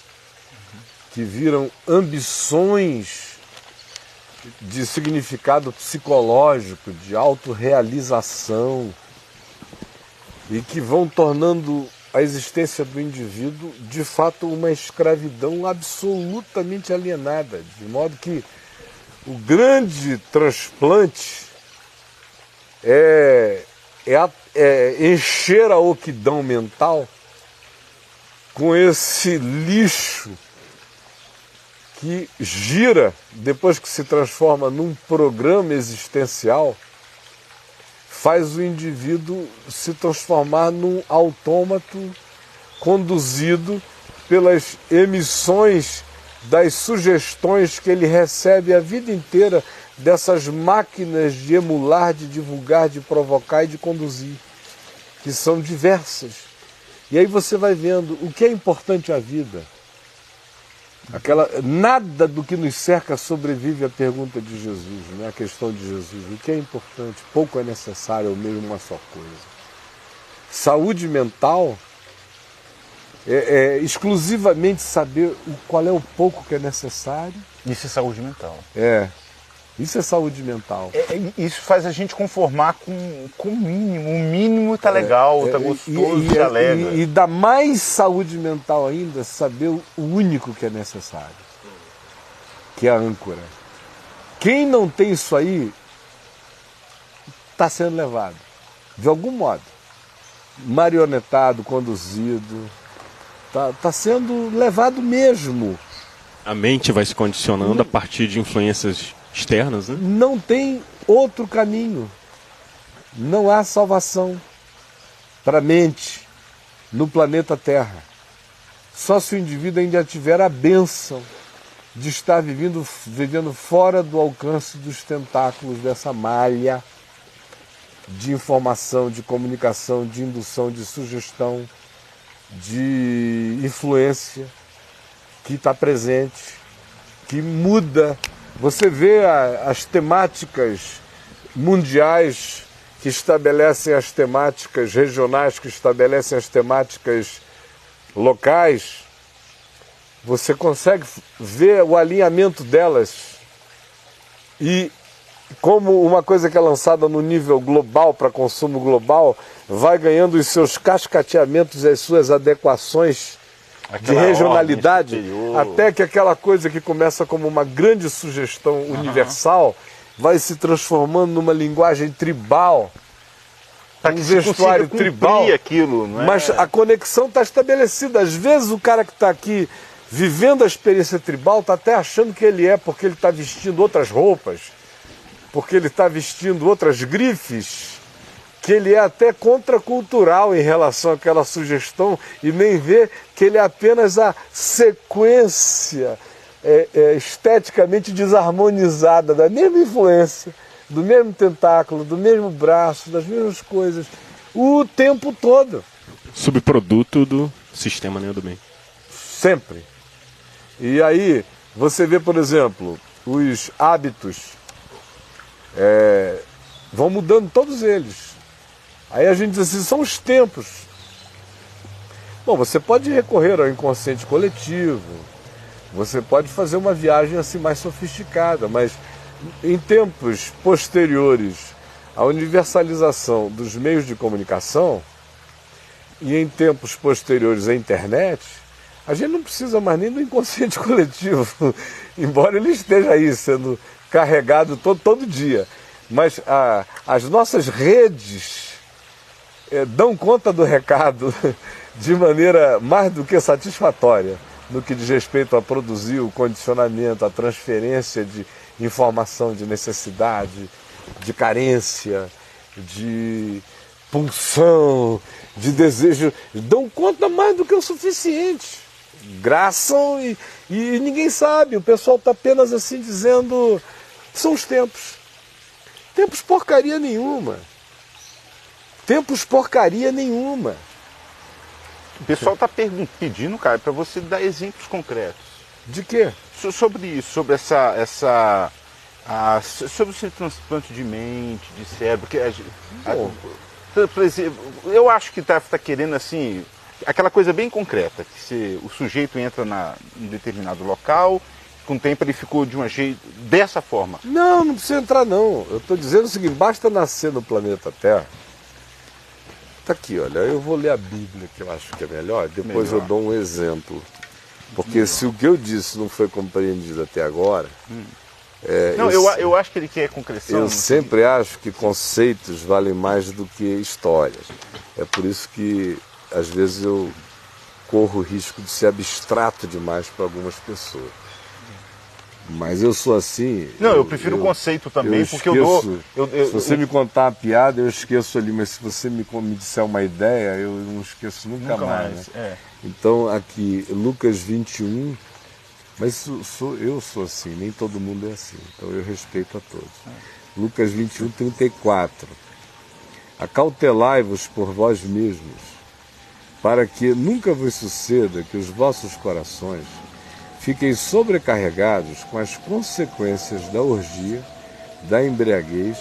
que viram ambições de significado psicológico, de autorrealização, e que vão tornando a existência do indivíduo, de fato, uma escravidão absolutamente alienada, de modo que o grande transplante é encher a oquidão mental com esse lixo que gira, depois que se transforma num programa existencial, faz o indivíduo se transformar num autômato conduzido pelas emissões das sugestões que ele recebe a vida inteira dessas máquinas de emular, de divulgar, de provocar e de conduzir, que são diversas. E aí você vai vendo o que é importante à vida. Nada do que nos cerca sobrevive à pergunta de Jesus, né? A questão de Jesus. O que é importante? Pouco é necessário, ou mesmo uma só coisa. Saúde mental é exclusivamente saber qual é o pouco que é necessário. Isso é saúde mental. Isso é saúde mental. Isso faz a gente conformar com o mínimo. O mínimo tá legal, tá gostoso, te alegra. E dá mais saúde mental ainda saber o único que é necessário, que é a âncora. Quem não tem isso aí está sendo levado, de algum modo, marionetado, conduzido, está sendo levado mesmo. A mente vai se condicionando a partir de influências externas, né? Não tem outro caminho. Não há salvação para a mente no planeta Terra. Só se o indivíduo ainda tiver a bênção de estar vivendo fora do alcance dos tentáculos dessa malha de informação, de comunicação, de indução, de sugestão, de influência que está presente, que muda. Você vê as temáticas mundiais que estabelecem as temáticas regionais, que estabelecem as temáticas locais, você consegue ver o alinhamento delas. E como uma coisa que é lançada no nível global, para consumo global, vai ganhando os seus cascateamentos e as suas adequações de regionalidade, até que aquela coisa que começa como uma grande sugestão universal vai se transformando numa linguagem tribal, um vestuário tribal. Aquilo, não é? Mas a conexão está estabelecida. Às vezes o cara que está aqui vivendo a experiência tribal está até achando que ele porque ele está vestindo outras roupas, porque ele está vestindo outras grifes, que ele é até contracultural em relação àquela sugestão e nem vê que ele é apenas a sequência esteticamente desarmonizada da mesma influência, do mesmo tentáculo, do mesmo braço, das mesmas coisas, o tempo todo. Subproduto do sistema, né, do bem. Sempre. E aí Você vê, por exemplo, os hábitos vão mudando todos eles. Aí a gente diz assim, são os tempos. Bom, você pode recorrer ao inconsciente coletivo, você pode fazer uma viagem assim mais sofisticada, mas em tempos posteriores à universalização dos meios de comunicação e em tempos posteriores à internet, a gente não precisa mais nem do inconsciente coletivo, embora ele esteja aí sendo carregado todo dia. Mas as nossas redes dão conta do recado de maneira mais do que satisfatória no que diz respeito a produzir o condicionamento, a transferência de informação, de necessidade, de carência, de pulsão, de desejo. Dão conta mais do que o suficiente. Graçam e ninguém sabe. O pessoal está apenas assim dizendo, são os tempos. Tempos porcaria nenhuma. Tempos porcaria nenhuma. O pessoal está pedindo, cara, para você dar exemplos concretos. De quê? Sobre isso, sobre sobre esse transplante de mente, de cérebro. Por exemplo, eu acho que está querendo assim, aquela coisa bem concreta, que o sujeito entra em determinado local, com o tempo ele ficou de um jeito, dessa forma. Não precisa entrar não. Eu estou dizendo o seguinte, basta nascer no planeta Terra. Está aqui, olha, eu vou ler a Bíblia, que eu acho que é melhor, depois eu dou um exemplo. Porque se o que eu disse não foi compreendido até agora... eu acho que ele quer concreção. Eu sempre acho que conceitos valem mais do que histórias. É por isso que, às vezes, eu corro o risco de ser abstrato demais para algumas pessoas. Mas eu sou assim... Não, eu prefiro o conceito também, porque se você me contar uma piada, eu esqueço ali, mas se você me disser uma ideia, eu não esqueço nunca mais. Né? Então, aqui, Lucas 21, mas eu sou assim, nem todo mundo é assim, então eu respeito a todos. Lucas 21, 34. Acautelai-vos por vós mesmos, para que nunca vos suceda que os vossos corações fiquem sobrecarregados com as consequências da orgia, da embriaguez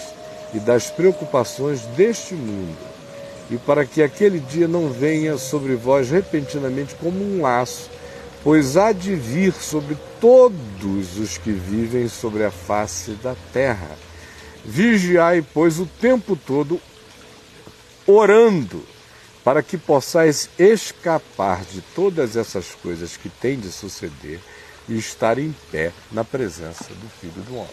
e das preocupações deste mundo, e para que aquele dia não venha sobre vós repentinamente como um laço, pois há de vir sobre todos os que vivem sobre a face da terra. Vigiai, pois, o tempo todo, orando, para que possais escapar de todas essas coisas que têm de suceder e estar em pé na presença do Filho do Homem.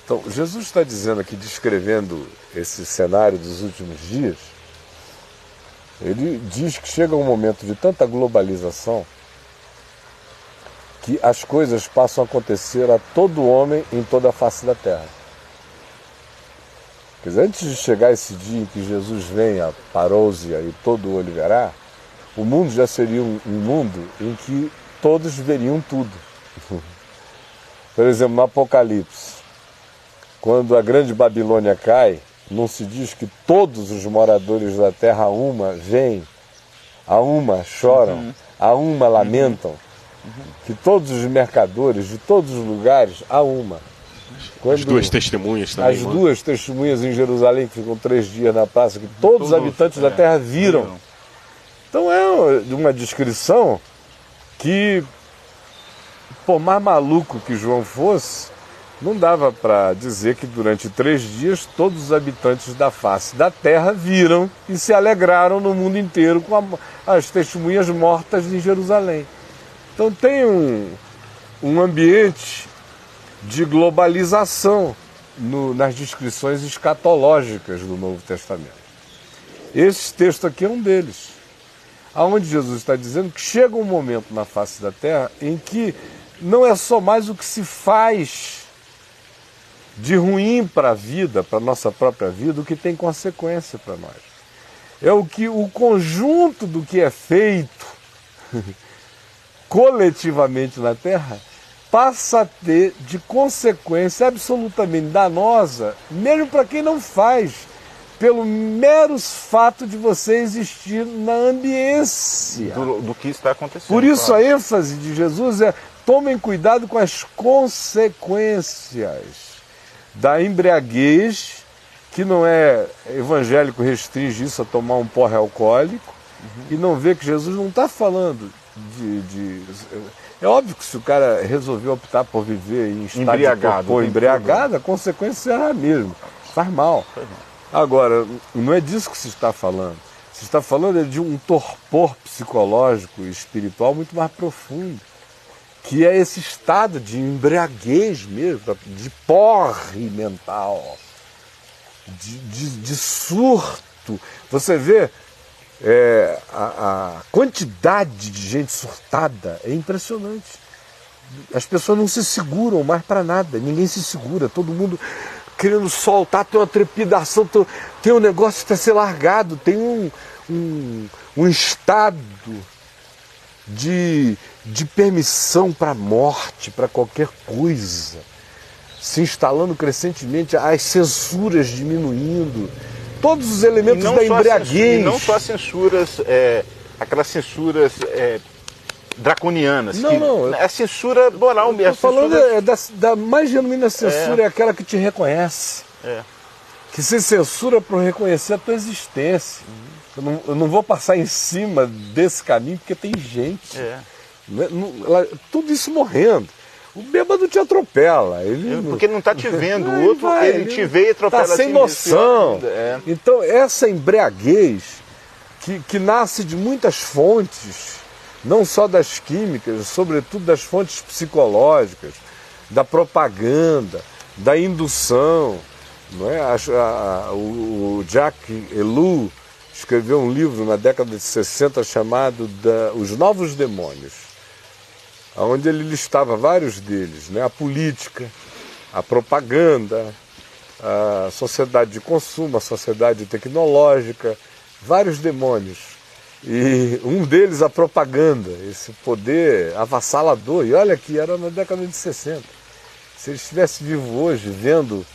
Então, Jesus está dizendo aqui, descrevendo esse cenário dos últimos dias, ele diz que chega um momento de tanta globalização que as coisas passam a acontecer a todo homem em toda a face da terra. Quer dizer, antes de chegar esse dia em que Jesus venha, parousia e todo olho verá, o mundo já seria um mundo em que todos veriam tudo. Por exemplo, no Apocalipse, quando a grande Babilônia cai, não se diz que todos os moradores da terra a uma veem, a uma choram, a uma lamentam, que todos os mercadores de todos os lugares a uma. As duas testemunhas também. As duas testemunhas em Jerusalém, que ficam 3 dias na praça, que todos os habitantes da terra viram. Então é uma descrição que, por mais maluco que João fosse, não dava para dizer que durante 3 dias todos os habitantes da face da terra viram e se alegraram no mundo inteiro com as testemunhas mortas em Jerusalém. Então tem um ambiente de globalização nas descrições escatológicas do Novo Testamento. Esse texto aqui é um deles, onde Jesus está dizendo que chega um momento na face da terra em que não é só mais o que se faz de ruim para a vida, para a nossa própria vida, o que tem consequência para nós. É o conjunto do que é feito coletivamente na terra passa a ter de consequência absolutamente danosa, mesmo para quem não faz, pelo mero fato de você existir na ambiência. Do que está acontecendo. Por isso a ênfase de Jesus é tomem cuidado com as consequências da embriaguez, que não é evangélico, restringe isso a tomar um porre alcoólico, e não vê que Jesus não está falando de... É óbvio que se o cara resolveu optar por viver em estado embriagado, embriagado, a consequência será a mesma. Faz mal. Agora, não é disso que se está falando. Se está falando de um torpor psicológico e espiritual muito mais profundo, que é esse estado de embriaguez mesmo, de porre mental, de surto. Você vê a quantidade de gente surtada é impressionante. As pessoas não se seguram mais para nada, ninguém se segura, todo mundo querendo soltar, tem uma trepidação, tem um negócio que está ser largado, tem um estado de permissão para a morte, para qualquer coisa, se instalando crescentemente, as censuras diminuindo, todos os elementos da embriaguez. E não só as censuras, aquelas censuras draconianas. Não. É a censura moral mesmo. Estou falando da mais genuína censura, é aquela que te reconhece. Que se censura para reconhecer a tua existência. Eu não vou passar em cima desse caminho porque tem gente. Tudo isso morrendo. O bêbado te atropela. Porque ele não está te vendo. O outro, ele te vê e atropela. Está sem noção. Então, essa embriaguez, que nasce de muitas fontes, não só das químicas, sobretudo das fontes psicológicas, da propaganda, da indução. Não é? O Jacques Ellul escreveu um livro na década de 60 chamado Os Novos Demônios, onde ele listava vários deles, né? A política, a propaganda, a sociedade de consumo, a sociedade tecnológica, vários demônios. E um deles, a propaganda, esse poder avassalador. E olha que era na década de 60. Se ele estivesse vivo hoje, vendo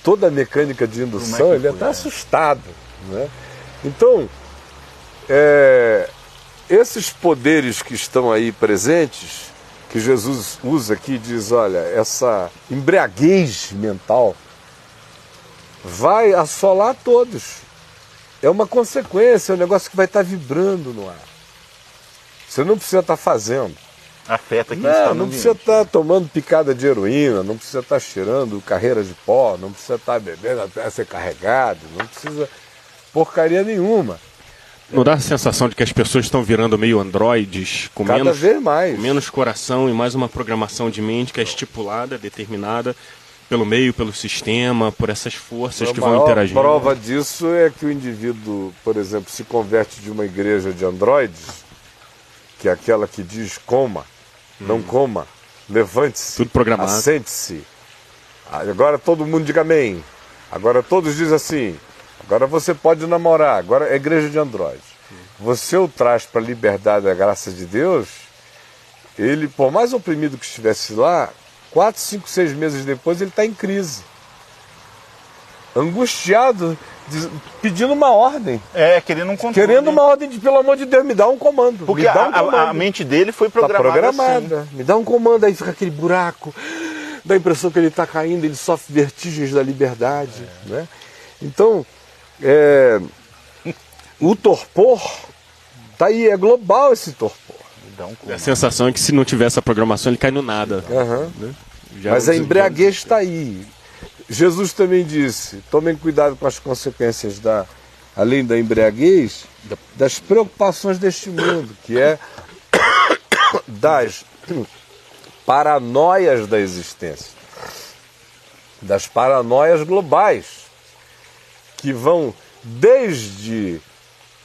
toda a mecânica de indução, ele ia estar assustado, né? Então, esses poderes que estão aí presentes, que Jesus usa aqui e diz, olha, essa embriaguez mental vai assolar todos. É uma consequência, é um negócio que vai estar vibrando no ar. Você não precisa estar fazendo. Afeta quem está no Não precisa estar tomando picada de heroína, não precisa estar cheirando carreira de pó, não precisa estar bebendo até ser carregado, não precisa porcaria nenhuma. Não dá a sensação de que as pessoas estão virando meio androides, com Cada vez mais. menos coração e mais uma programação de mente que é estipulada, determinada pelo meio, pelo sistema, por essas forças que vão interagindo? A prova disso é que o indivíduo, por exemplo, se converte de uma igreja de androides, que é aquela que diz coma, não coma, levante-se, tudo programado, assente-se. Agora todo mundo diga amém. Agora todos dizem assim. Agora você pode namorar, agora é igreja de androides. Você o traz para a liberdade da graça de Deus, ele, por mais oprimido que estivesse lá, 4, 5, 6 meses depois ele está em crise. Angustiado, pedindo uma ordem. Querendo um controle. Querendo uma ordem de, pelo amor de Deus, me dá um comando. Porque a mente dele foi programada. Assim. Me dá um comando, aí fica aquele buraco, dá a impressão que ele está caindo, ele sofre vertigens da liberdade. Né? Então, o torpor, tá aí, é global esse torpor. A sensação é que se não tiver essa programação ele cai no nada. Né? Mas a embriaguez está aí. Jesus também disse, tomem cuidado com as consequências além da embriaguez, das preocupações deste mundo, que é das paranoias da existência, das paranoias globais, que vão desde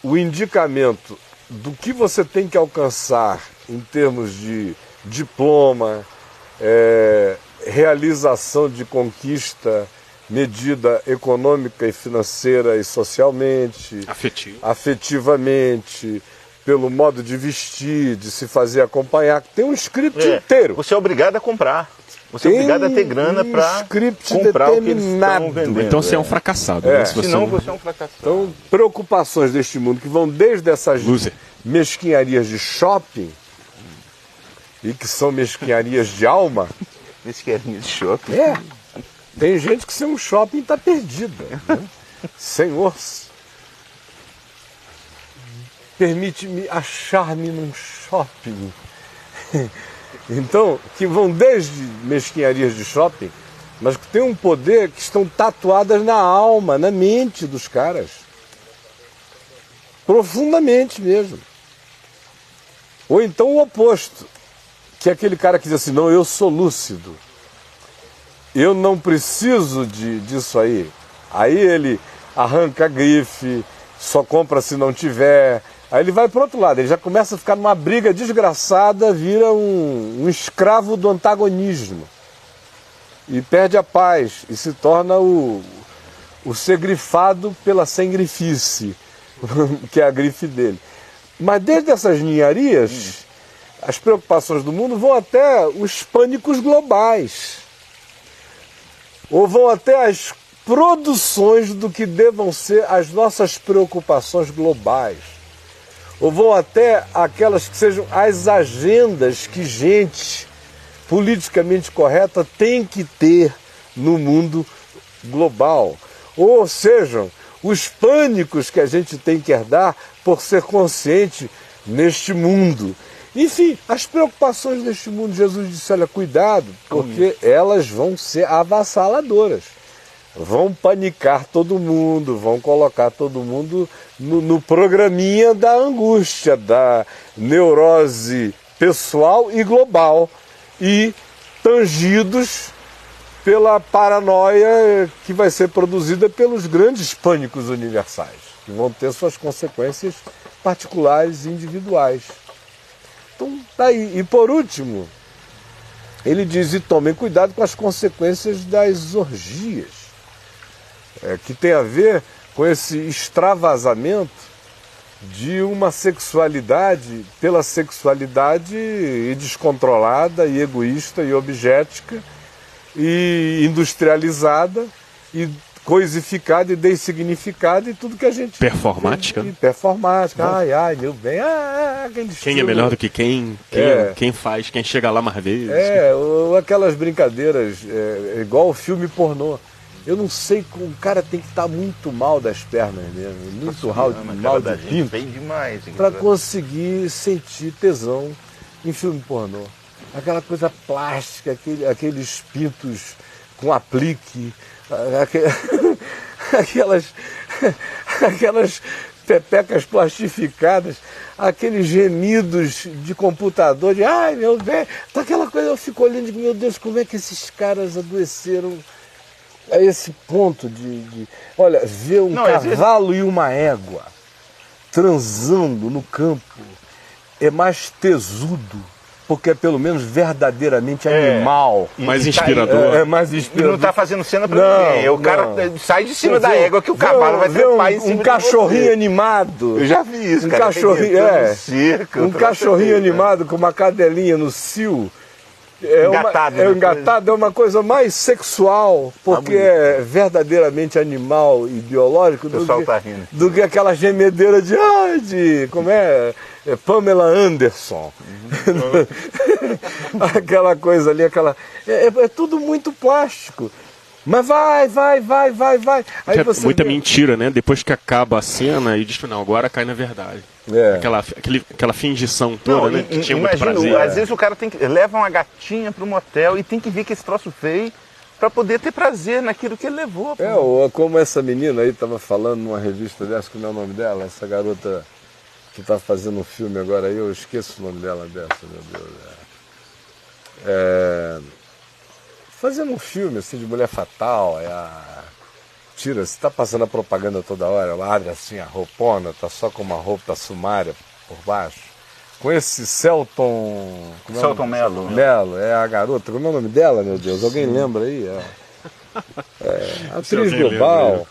o indicamento do que você tem que alcançar em termos de diploma, realização de conquista medida econômica e financeira e socialmente, afetivamente, pelo modo de vestir, de se fazer acompanhar. Tem um script inteiro. Você é obrigado a comprar. Você é obrigado a ter grana para comprar o que eles estão vendendo. Então você é um fracassado. Senão você é um fracassado. Então, preocupações deste mundo que vão desde essas mesquinharias de shopping e que são mesquinharias de alma. Mesquinharia de shopping. É. Tem gente que sem um shopping está perdida. Né? Senhor, permite-me achar-me num shopping. Então, que vão desde mesquinharias de shopping, mas que têm um poder que estão tatuadas na alma, na mente dos caras. Profundamente mesmo. Ou então o oposto, que é aquele cara que diz assim, não, eu sou lúcido. Eu não preciso disso aí. Aí ele arranca a grife, só compra se não tiver. Aí ele vai para o outro lado, ele já começa a ficar numa briga desgraçada, vira um escravo do antagonismo. E perde a paz, e se torna o ser grifado pela sem grifice, que é a grife dele. Mas desde essas ninharias, as preocupações do mundo vão até os pânicos globais. Ou vão até as produções do que devam ser as nossas preocupações globais. Ou vão até aquelas que sejam as agendas que gente politicamente correta tem que ter no mundo global. Ou sejam, os pânicos que a gente tem que herdar por ser consciente neste mundo. Enfim, as preocupações deste mundo, Jesus disse, olha, cuidado, porque elas vão ser avassaladoras. Vão panicar todo mundo, vão colocar todo mundo no programinha da angústia, da neurose pessoal e global, e tangidos pela paranoia que vai ser produzida pelos grandes pânicos universais, que vão ter suas consequências particulares e individuais. Então, tá aí. E por último, ele diz, e tomem cuidado com as consequências das orgias, que tem a ver com esse extravasamento de uma sexualidade pela sexualidade e descontrolada, e egoísta, e objética, e industrializada, e coisificada, e dessignificada, e tudo que a gente... Performática? Performática. Ai, meu bem. Aquele quem estilo. É melhor do que quem? Quem faz? Quem chega lá mais vezes? Ou aquelas brincadeiras, igual o filme pornô. Eu não sei, o cara tem que estar muito mal das pernas mesmo, muito mal de pinto, bem demais, para conseguir sentir tesão em filme pornô. Aquela coisa plástica, aqueles pintos com aplique, aquelas pepecas plastificadas, aqueles gemidos de computador, de ai meu Deus, aquela coisa, eu fico olhando e digo, meu Deus, como é que esses caras adoeceram a esse ponto de olha, ver um cavalo e uma égua transando no campo é mais tesudo, porque é pelo menos verdadeiramente animal. Mais inspirador. É mais inspirador. E não está fazendo cena para ninguém. O cara sai de cima da égua que o cavalo vai trepar em cima um cachorrinho animado. Eu já vi isso, cara. Um cachorrinho animado com uma cadelinha no cio. Engatado é uma coisa mais sexual, porque é verdadeiramente animal e biológico do que aquela gemedeira de como é Pamela Anderson. Aquela coisa ali, é tudo muito plástico. Mas vai. Aí você muita mentira, né? Depois que acaba a cena e diz que não, agora cai na verdade. Aquela fingição toda, né? Que tinha muito prazer. Às vezes o cara leva uma gatinha para um motel e tem que ver que esse troço feio para poder ter prazer naquilo que ele levou. Ou como essa menina aí estava falando numa revista dessa, como é o nome dela? Essa garota que está fazendo um filme agora aí, eu esqueço o nome dela dessa, meu Deus. Fazendo um filme assim de mulher fatal, você está passando a propaganda toda hora, ela abre assim a roupona, tá só com uma roupa sumária por baixo, com esse Selton Mello, é a garota, como é o nome dela, meu Deus? Alguém lembra aí? Atriz global.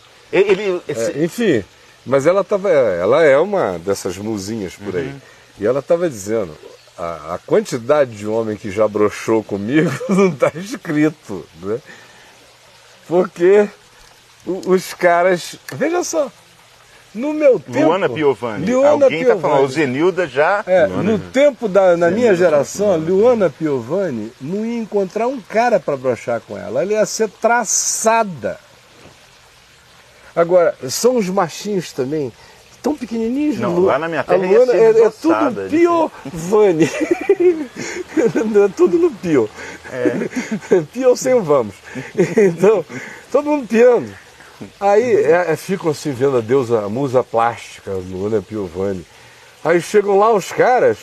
Enfim, mas ela é uma dessas musinhas por aí, e ela estava dizendo, a quantidade de homem que já broxou comigo não está escrito, né? Porque os caras, veja só, No meu tempo... Luana Piovani. Luana Alguém está falando, o Piovani. Zenilda já... No tempo na minha geração, a Luana Piovani não ia encontrar um cara para brochar com ela. Ela ia ser traçada. Agora, são os machinhos também, tão pequenininhos. Não, lá na minha terra a Luana ia ser é tudo Piovani. É tudo no Pio. Pio sem o vamos. Então, todo mundo piando. Aí ficam assim vendo a musa plástica, Luana Piovani. Aí chegam lá os caras,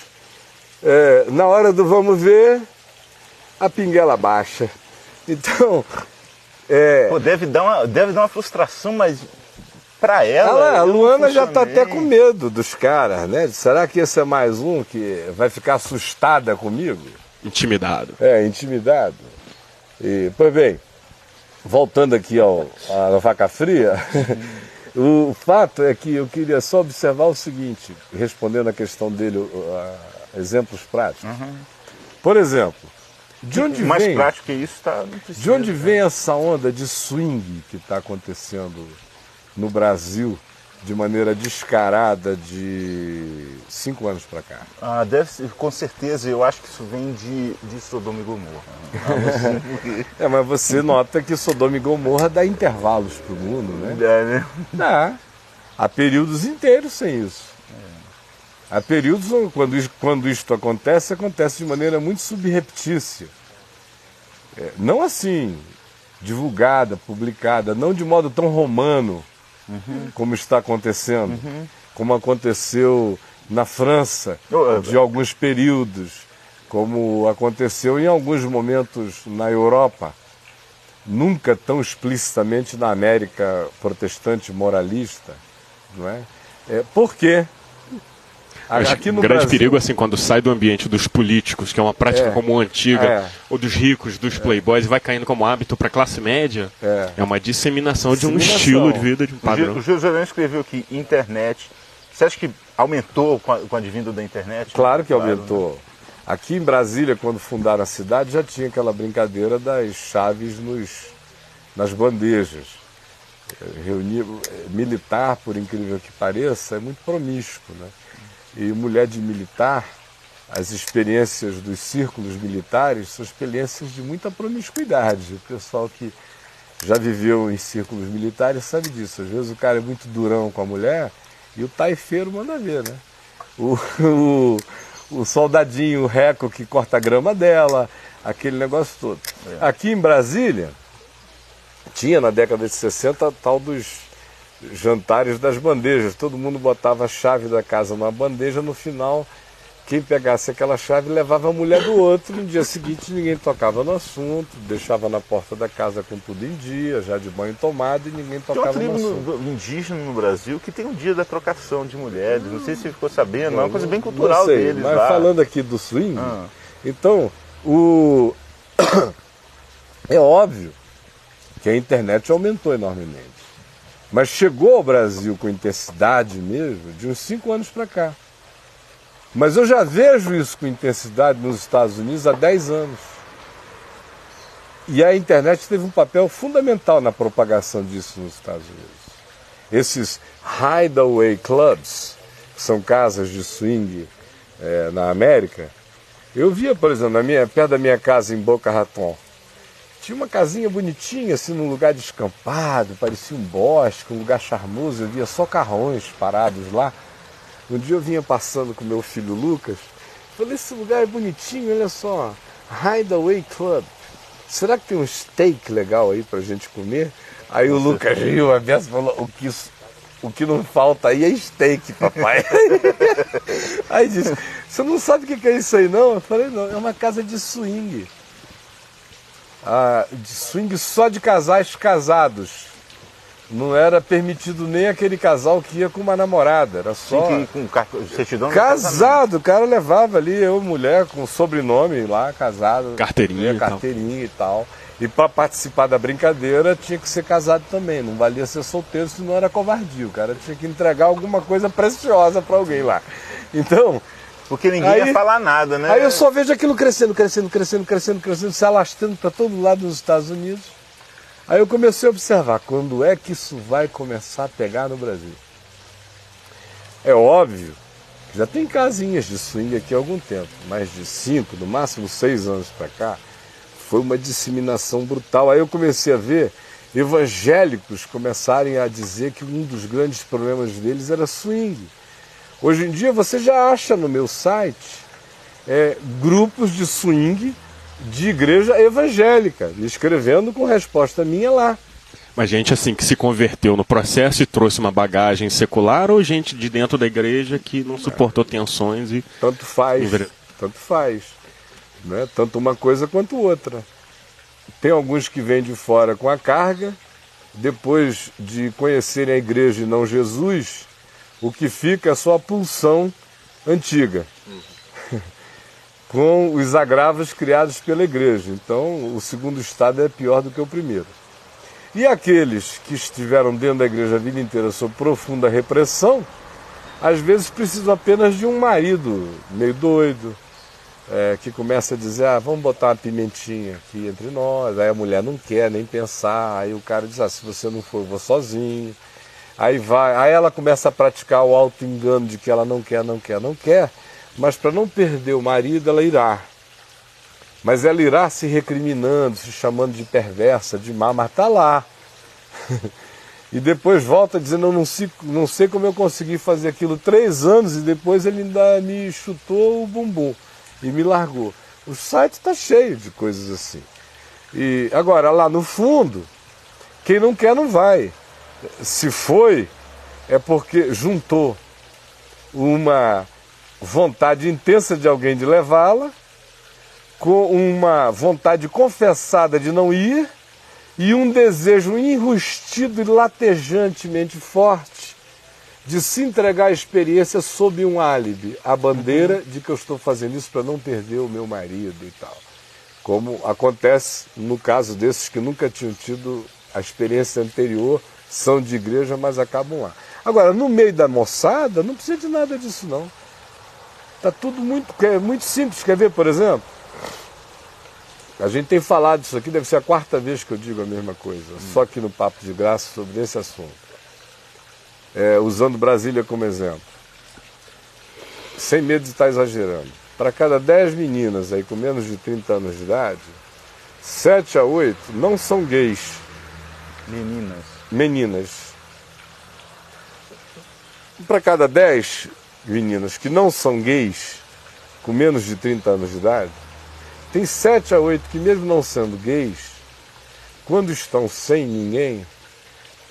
na hora do vamos ver, a pinguela baixa. Então... Pô, deve dar uma frustração, mas pra ela... A Luana já tá até com medo dos caras, né? Será que esse é mais um que vai ficar assustada comigo? Intimidado. Intimidado. Pois bem, voltando aqui à vaca fria, o fato é que eu queria só observar o seguinte, respondendo a questão dele, exemplos práticos. Por exemplo, de onde mais vem, prático que isso tá... de onde vem essa onda de swing que está acontecendo no Brasil de maneira descarada de 5 anos para cá? Deve ser, com certeza, eu acho que isso vem de Sodoma e Gomorra. Mas você nota que Sodoma e Gomorra dá intervalos para o mundo, né? Né? Dá. Há períodos inteiros sem isso. Há períodos quando isto acontece de maneira muito subreptícia. Não assim, divulgada, publicada, não de modo tão romano como está acontecendo, como aconteceu na França, de alguns períodos, como aconteceu em alguns momentos na Europa, nunca tão explicitamente na América protestante moralista, não é? Por quê? Aqui no grande Brasil, perigo assim quando sai do ambiente dos políticos, que é uma prática comum antiga, ou dos ricos, dos playboys, e vai caindo como hábito para a classe média, é uma disseminação de um estilo de vida, de um padrão. O José escreveu aqui, internet. Você acha que aumentou com a advinda da internet? Claro que aumentou. Né? Aqui em Brasília, quando fundaram a cidade, já tinha aquela brincadeira das chaves nas bandejas. Reunir militar, por incrível que pareça, é muito promíscuo, né? E mulher de militar, as experiências dos círculos militares são experiências de muita promiscuidade. O pessoal que já viveu em círculos militares sabe disso. Às vezes o cara é muito durão com a mulher e o taifeiro manda ver, né? O soldadinho, o reco que corta a grama dela, aquele negócio todo. Aqui em Brasília, tinha na década de 60 tal dos jantares das bandejas. Todo mundo botava a chave da casa numa bandeja, no final, quem pegasse aquela chave levava a mulher do outro. No dia seguinte ninguém tocava no assunto, deixava na porta da casa com tudo em dia, já de banho tomado, e ninguém tocava no assunto. Tem uma tribo indígena no Brasil que tem um dia da trocação de mulheres, não sei se você ficou sabendo, é uma coisa bem cultural deles. Mas lá. Falando aqui do swing, então, é óbvio que a internet aumentou enormemente. Mas chegou ao Brasil com intensidade mesmo de uns 5 anos para cá. Mas eu já vejo isso com intensidade nos Estados Unidos há 10 anos. E a internet teve um papel fundamental na propagação disso nos Estados Unidos. Esses hideaway clubs, que são casas de swing na América, eu via, por exemplo, perto da minha casa em Boca Raton, tinha uma casinha bonitinha, assim, num lugar descampado, parecia um bosque, um lugar charmoso, eu via só carrões parados lá. Um dia eu vinha passando com meu filho Lucas, falei, esse lugar é bonitinho, olha só, Hideaway Club. Será que tem um steak legal aí pra gente comer? Aí o Lucas riu, a Bessa falou, o que não falta aí é steak, papai. Aí disse, você não sabe o que é isso aí não? Eu falei, não, é uma casa de swing. De swing só de casais casados. Não era permitido nem aquele casal que ia com uma namorada, era só com certidão casado. O cara levava ali eu, mulher, com sobrenome lá, casado, carteirinha e tal. E para participar da brincadeira tinha que ser casado também, não valia ser solteiro, senão era covardia. O cara tinha que entregar alguma coisa preciosa para alguém lá. Então, porque ninguém ia falar nada, né? Aí eu só vejo aquilo crescendo, se alastrando para todo lado nos Estados Unidos. Aí eu comecei a observar, quando é que isso vai começar a pegar no Brasil? É óbvio que já tem casinhas de swing aqui há algum tempo, mais de 5, no máximo 6 anos para cá, foi uma disseminação brutal. Aí eu comecei a ver evangélicos começarem a dizer que um dos grandes problemas deles era swing. Hoje em dia você já acha no meu site grupos de swing de igreja evangélica, escrevendo com resposta minha lá. Mas gente assim que se converteu no processo e trouxe uma bagagem secular, ou gente de dentro da igreja que não suportou tensões e... Tanto faz, né? Tanto uma coisa quanto outra. Tem alguns que vêm de fora com a carga, depois de conhecerem a igreja e não Jesus, o que fica é só a pulsão antiga, com os agravos criados pela igreja. Então, o segundo estado é pior do que o primeiro. E aqueles que estiveram dentro da igreja a vida inteira sob profunda repressão, às vezes precisam apenas de um marido meio doido, que começa a dizer, vamos botar uma pimentinha aqui entre nós. Aí a mulher não quer nem pensar, aí o cara diz, se você não for, eu vou sozinho. Aí ela começa a praticar o auto-engano de que ela não quer, mas para não perder o marido, ela irá. Mas ela irá se recriminando, se chamando de perversa, de má, mas está lá. E depois volta dizendo, eu não sei como eu consegui fazer aquilo 3 anos, e depois ele ainda me chutou o bumbum e me largou. O site está cheio de coisas assim. E agora, lá no fundo, quem não quer não vai. Se foi, é porque juntou uma vontade intensa de alguém de levá-la, com uma vontade confessada de não ir, e um desejo enrustido e latejantemente forte de se entregar à experiência sob um álibi, a bandeira de que eu estou fazendo isso para não perder o meu marido e tal. Como acontece no caso desses que nunca tinham tido a experiência anterior, são de igreja, mas acabam lá. Agora, no meio da moçada, não precisa de nada disso não. Está tudo muito simples. Quer ver, por exemplo? A gente tem falado isso aqui, deve ser a 4ª vez que eu digo a mesma coisa, só que no Papo de Graça sobre esse assunto. Usando Brasília como exemplo. Sem medo de estar exagerando. Para cada 10 meninas aí com menos de 30 anos de idade, 7 a 8 não são gays. Meninas. Para cada 10 meninas que não são gays, com menos de 30 anos de idade, tem 7 a 8 que, mesmo não sendo gays, quando estão sem ninguém,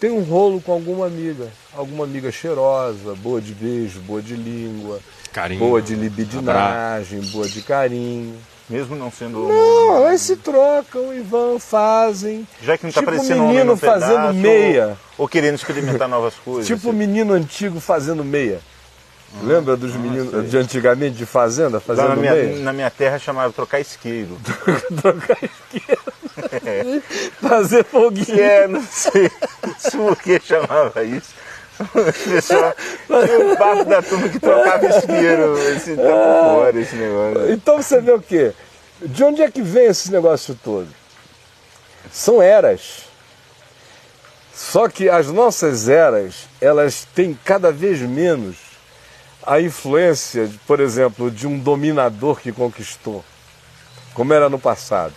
tem um rolo com alguma amiga cheirosa, boa de beijo, boa de língua, carinho, boa de libidinagem, boa de carinho. Mesmo não sendo... Não, elas se trocam e vão, fazem. Já que não está tipo parecendo um menino um pedaço, fazendo meia. Ou querendo experimentar novas coisas. Tipo menino antigo fazendo meia. Lembra dos meninos de antigamente de fazenda fazendo meia? Na minha terra chamava trocar isqueiro. Trocar isqueiro. Fazer foguinho. Não sei por que chamava isso. Pessoal, tinha parte da turma que trocava isqueiro. Esse tá por fora, esse negócio. Então você vê o quê? De onde é que vem esse negócio todo? São eras. Só que as nossas eras, elas têm cada vez menos a influência, por exemplo, de um dominador que conquistou, como era no passado.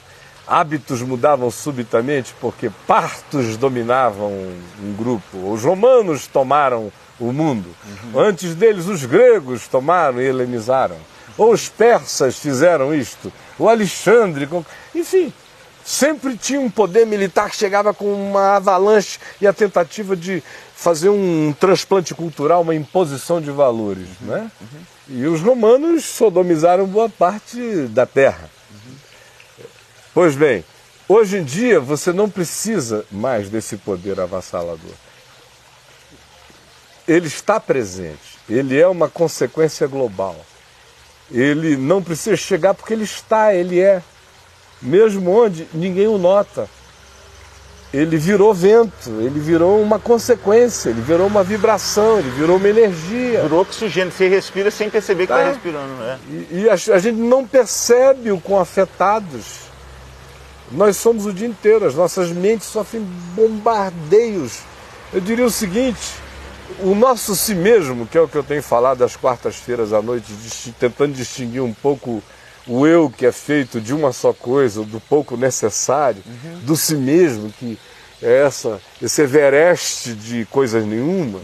Hábitos mudavam subitamente porque partos dominavam um grupo. Os romanos tomaram o mundo. Antes deles, os gregos tomaram e helenizaram. Ou os persas fizeram isto. O Alexandre... Enfim, sempre tinha um poder militar que chegava com uma avalanche e a tentativa de fazer um transplante cultural, uma imposição de valores. Né? E os romanos sodomizaram boa parte da terra. Pois bem, hoje em dia você não precisa mais desse poder avassalador. Ele está presente, ele é uma consequência global. Ele não precisa chegar porque ele está, ele é. Mesmo onde ninguém o nota. Ele virou vento, ele virou uma consequência, ele virou uma vibração, ele virou uma energia. Virou oxigênio, você respira sem perceber que está respirando. Né? E a gente não percebe o quão afetados. Nós somos o dia inteiro, as nossas mentes sofrem bombardeios. Eu diria o seguinte, O nosso si mesmo, que é o que eu tenho falado às quartas-feiras à noite, tentando distinguir um pouco o eu que é feito de uma só coisa, do pouco necessário, do si mesmo, que é esse Everest de coisas nenhuma.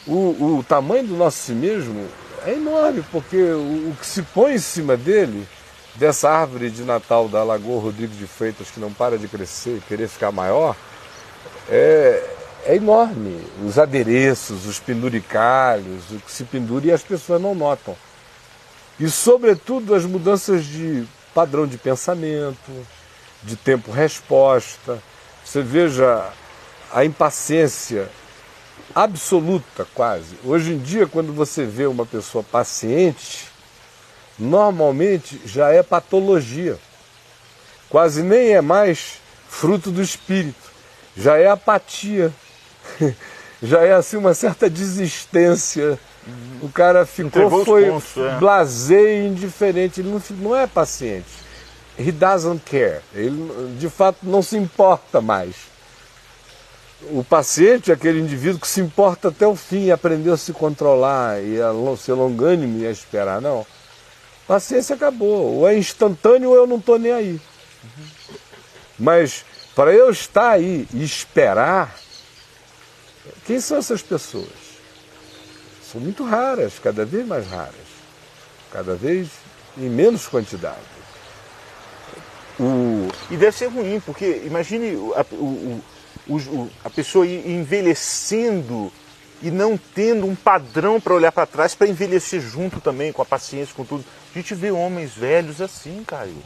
O tamanho do nosso si mesmo é enorme, porque o que se põe em cima dele, dessa árvore de Natal da Lagoa Rodrigues de Freitas, que não para de crescer e querer ficar maior, é enorme. Os adereços, os penduricalhos, o que se pendura e as pessoas não notam. E, sobretudo, as mudanças de padrão de pensamento, de tempo-resposta. Você veja a impaciência absoluta, quase. Hoje em dia, quando você vê uma pessoa paciente, normalmente já é patologia. Quase nem é mais fruto do espírito. Já é apatia. Já é assim uma certa desistência. O cara ficou, foi blasé e indiferente. Ele não é paciente. He doesn't care. Ele, de fato, não se importa mais. O paciente é aquele indivíduo que se importa até o fim, aprendeu a se controlar e a ser longânimo e a esperar. Não. Paciência acabou. Ou é instantâneo ou eu não estou nem aí. Mas para eu estar aí e esperar, quem são essas pessoas? São muito raras, cada vez mais raras. Cada vez em menos quantidade. E deve ser ruim, porque imagine a pessoa ir envelhecendo e não tendo um padrão para olhar para trás, para envelhecer junto também, com a paciência, com tudo. A gente vê homens velhos assim, Caio.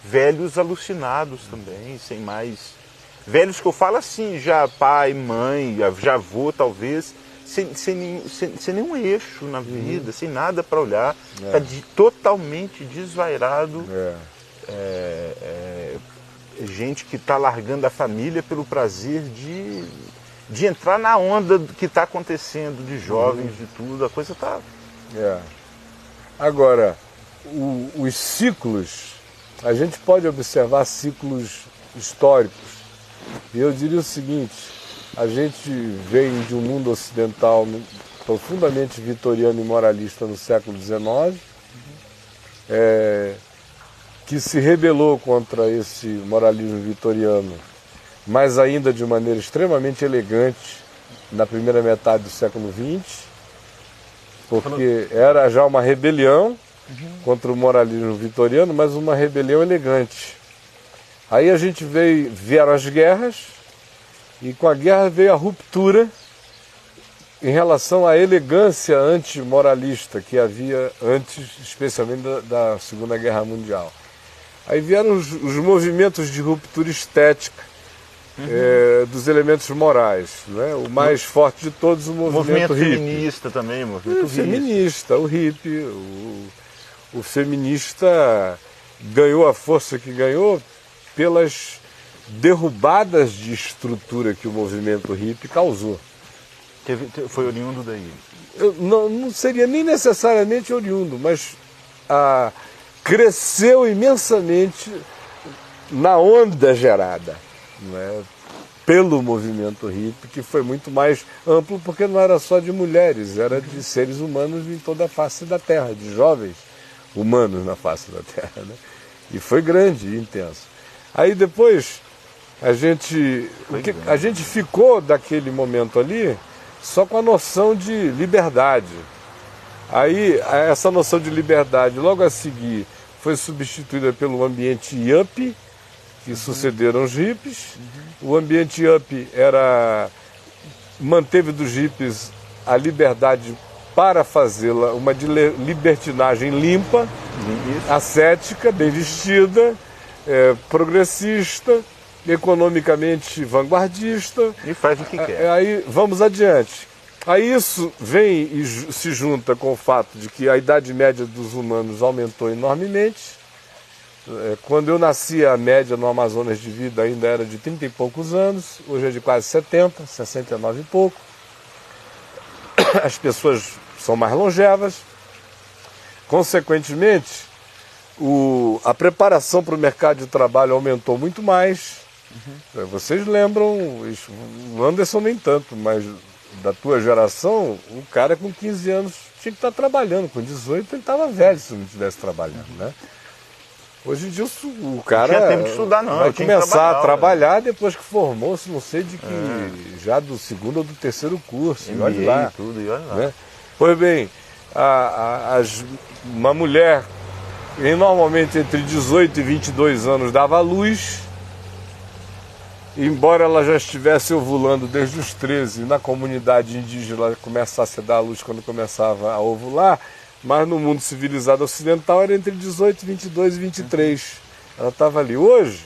Velhos alucinados também, sem mais... Velhos que eu falo assim, já pai, mãe, já avô talvez, sem nenhum eixo na vida, sem nada para olhar. Está totalmente desvairado. Gente que está largando a família pelo prazer de entrar na onda que está acontecendo, de jovens, de tudo, a coisa está... Agora, os ciclos, a gente pode observar ciclos históricos, e eu diria o seguinte: a gente vem de um mundo ocidental profundamente vitoriano e moralista no século XIX, que se rebelou contra esse moralismo vitoriano, mas ainda de maneira extremamente elegante na primeira metade do século XX, porque era já uma rebelião contra o moralismo vitoriano, mas uma rebelião elegante. Aí a gente vieram as guerras, e com a guerra veio a ruptura em relação à elegância antimoralista que havia antes, especialmente da Segunda Guerra Mundial. Aí vieram os movimentos de ruptura estética dos elementos morais, né? O mais forte de todos, o movimento hippie. Feminista também, movimento feminista, o hippie, o feminista ganhou a força que ganhou pelas derrubadas de estrutura que o movimento hippie causou. Foi oriundo daí? Não seria nem necessariamente oriundo, mas cresceu imensamente na onda gerada, né, pelo movimento hippie, que foi muito mais amplo, porque não era só de mulheres, era de seres humanos em toda a face da Terra, de jovens humanos na face da Terra, né? E foi grande e intenso. Aí depois a gente ficou daquele momento ali só com a noção de liberdade. Aí essa noção de liberdade logo a seguir foi substituída pelo ambiente yuppie, que sucederam os hippies. O ambiente yuppie manteve dos hippies a liberdade para fazê-la uma libertinagem limpa, ascética, bem vestida, progressista, economicamente vanguardista. E faz o que quer. Aí vamos adiante. Aí isso vem e se junta com o fato de que a idade média dos humanos aumentou enormemente. Quando eu nasci, a média no Amazonas de vida ainda era de 30 e poucos anos, hoje é de quase 70, 69 e pouco. As pessoas são mais longevas. Consequentemente, a preparação para o mercado de trabalho aumentou muito mais. Vocês lembram, o Anderson nem tanto, mas da tua geração, o cara com 15 anos tinha que estar trabalhando, com 18 ele estava velho se não estivesse trabalhando, né? Hoje em dia o cara não tinha tempo de estudar, não. vai começar a trabalhar depois que formou-se, não sei de que, já do segundo ou do terceiro curso, MBA, olha lá. Tudo, e olha lá. Né? Pois bem, uma mulher que normalmente entre 18 e 22 anos dava à luz, embora ela já estivesse ovulando desde os 13, na comunidade indígena ela começasse a dar à luz quando começava a ovular, mas no mundo civilizado ocidental era entre 18, 22 e 23. Ela estava ali. Hoje,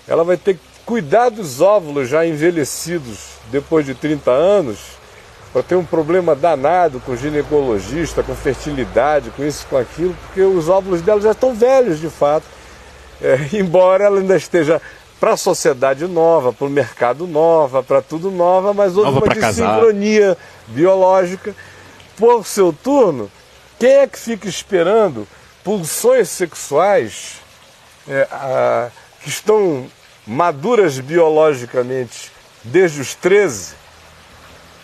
ela vai ter que cuidar dos óvulos já envelhecidos depois de 30 anos, para ter um problema danado com ginecologista, com fertilidade, com isso, com aquilo, porque os óvulos dela já estão velhos de fato. Embora ela ainda esteja para a sociedade nova, para o mercado nova, para tudo nova, mas houve uma desincronia biológica. Por seu turno, quem é que fica esperando pulsões sexuais que estão maduras biologicamente desde os 13,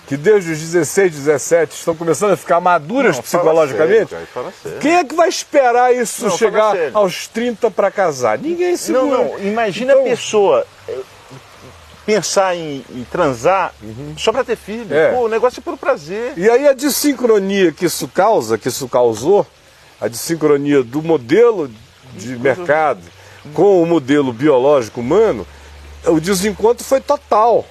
que desde os 16, 17 estão começando a ficar maduras psicologicamente? Fala sério. Quem é que vai esperar isso chegar aos 30 para casar? Ninguém segura. Não, imagina a pessoa pensar em transar só para ter filho. Pô, o negócio é por prazer. E aí a desincronia que isso causou, a desincronia do modelo de mercado com o modelo biológico humano, o desencontro foi total.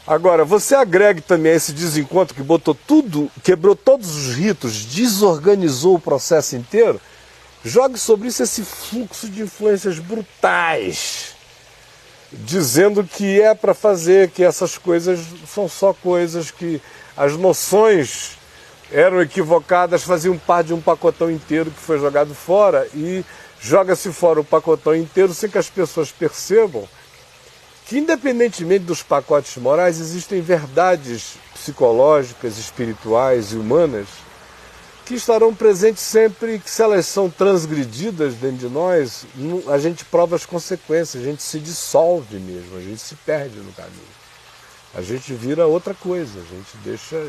Agora, você agrega também a esse desencontro que botou tudo, quebrou todos os ritos, desorganizou o processo inteiro, jogue sobre isso esse fluxo de influências brutais, dizendo que é para fazer, que essas coisas são só coisas, que as noções eram equivocadas, faziam parte de um pacotão inteiro que foi jogado fora, e joga-se fora o pacotão inteiro sem que as pessoas percebam que, independentemente dos pacotes morais, existem verdades psicológicas, espirituais e humanas que estarão presentes sempre, que se elas são transgredidas dentro de nós, a gente prova as consequências, a gente se dissolve mesmo, a gente se perde no caminho. A gente vira outra coisa, a gente deixa...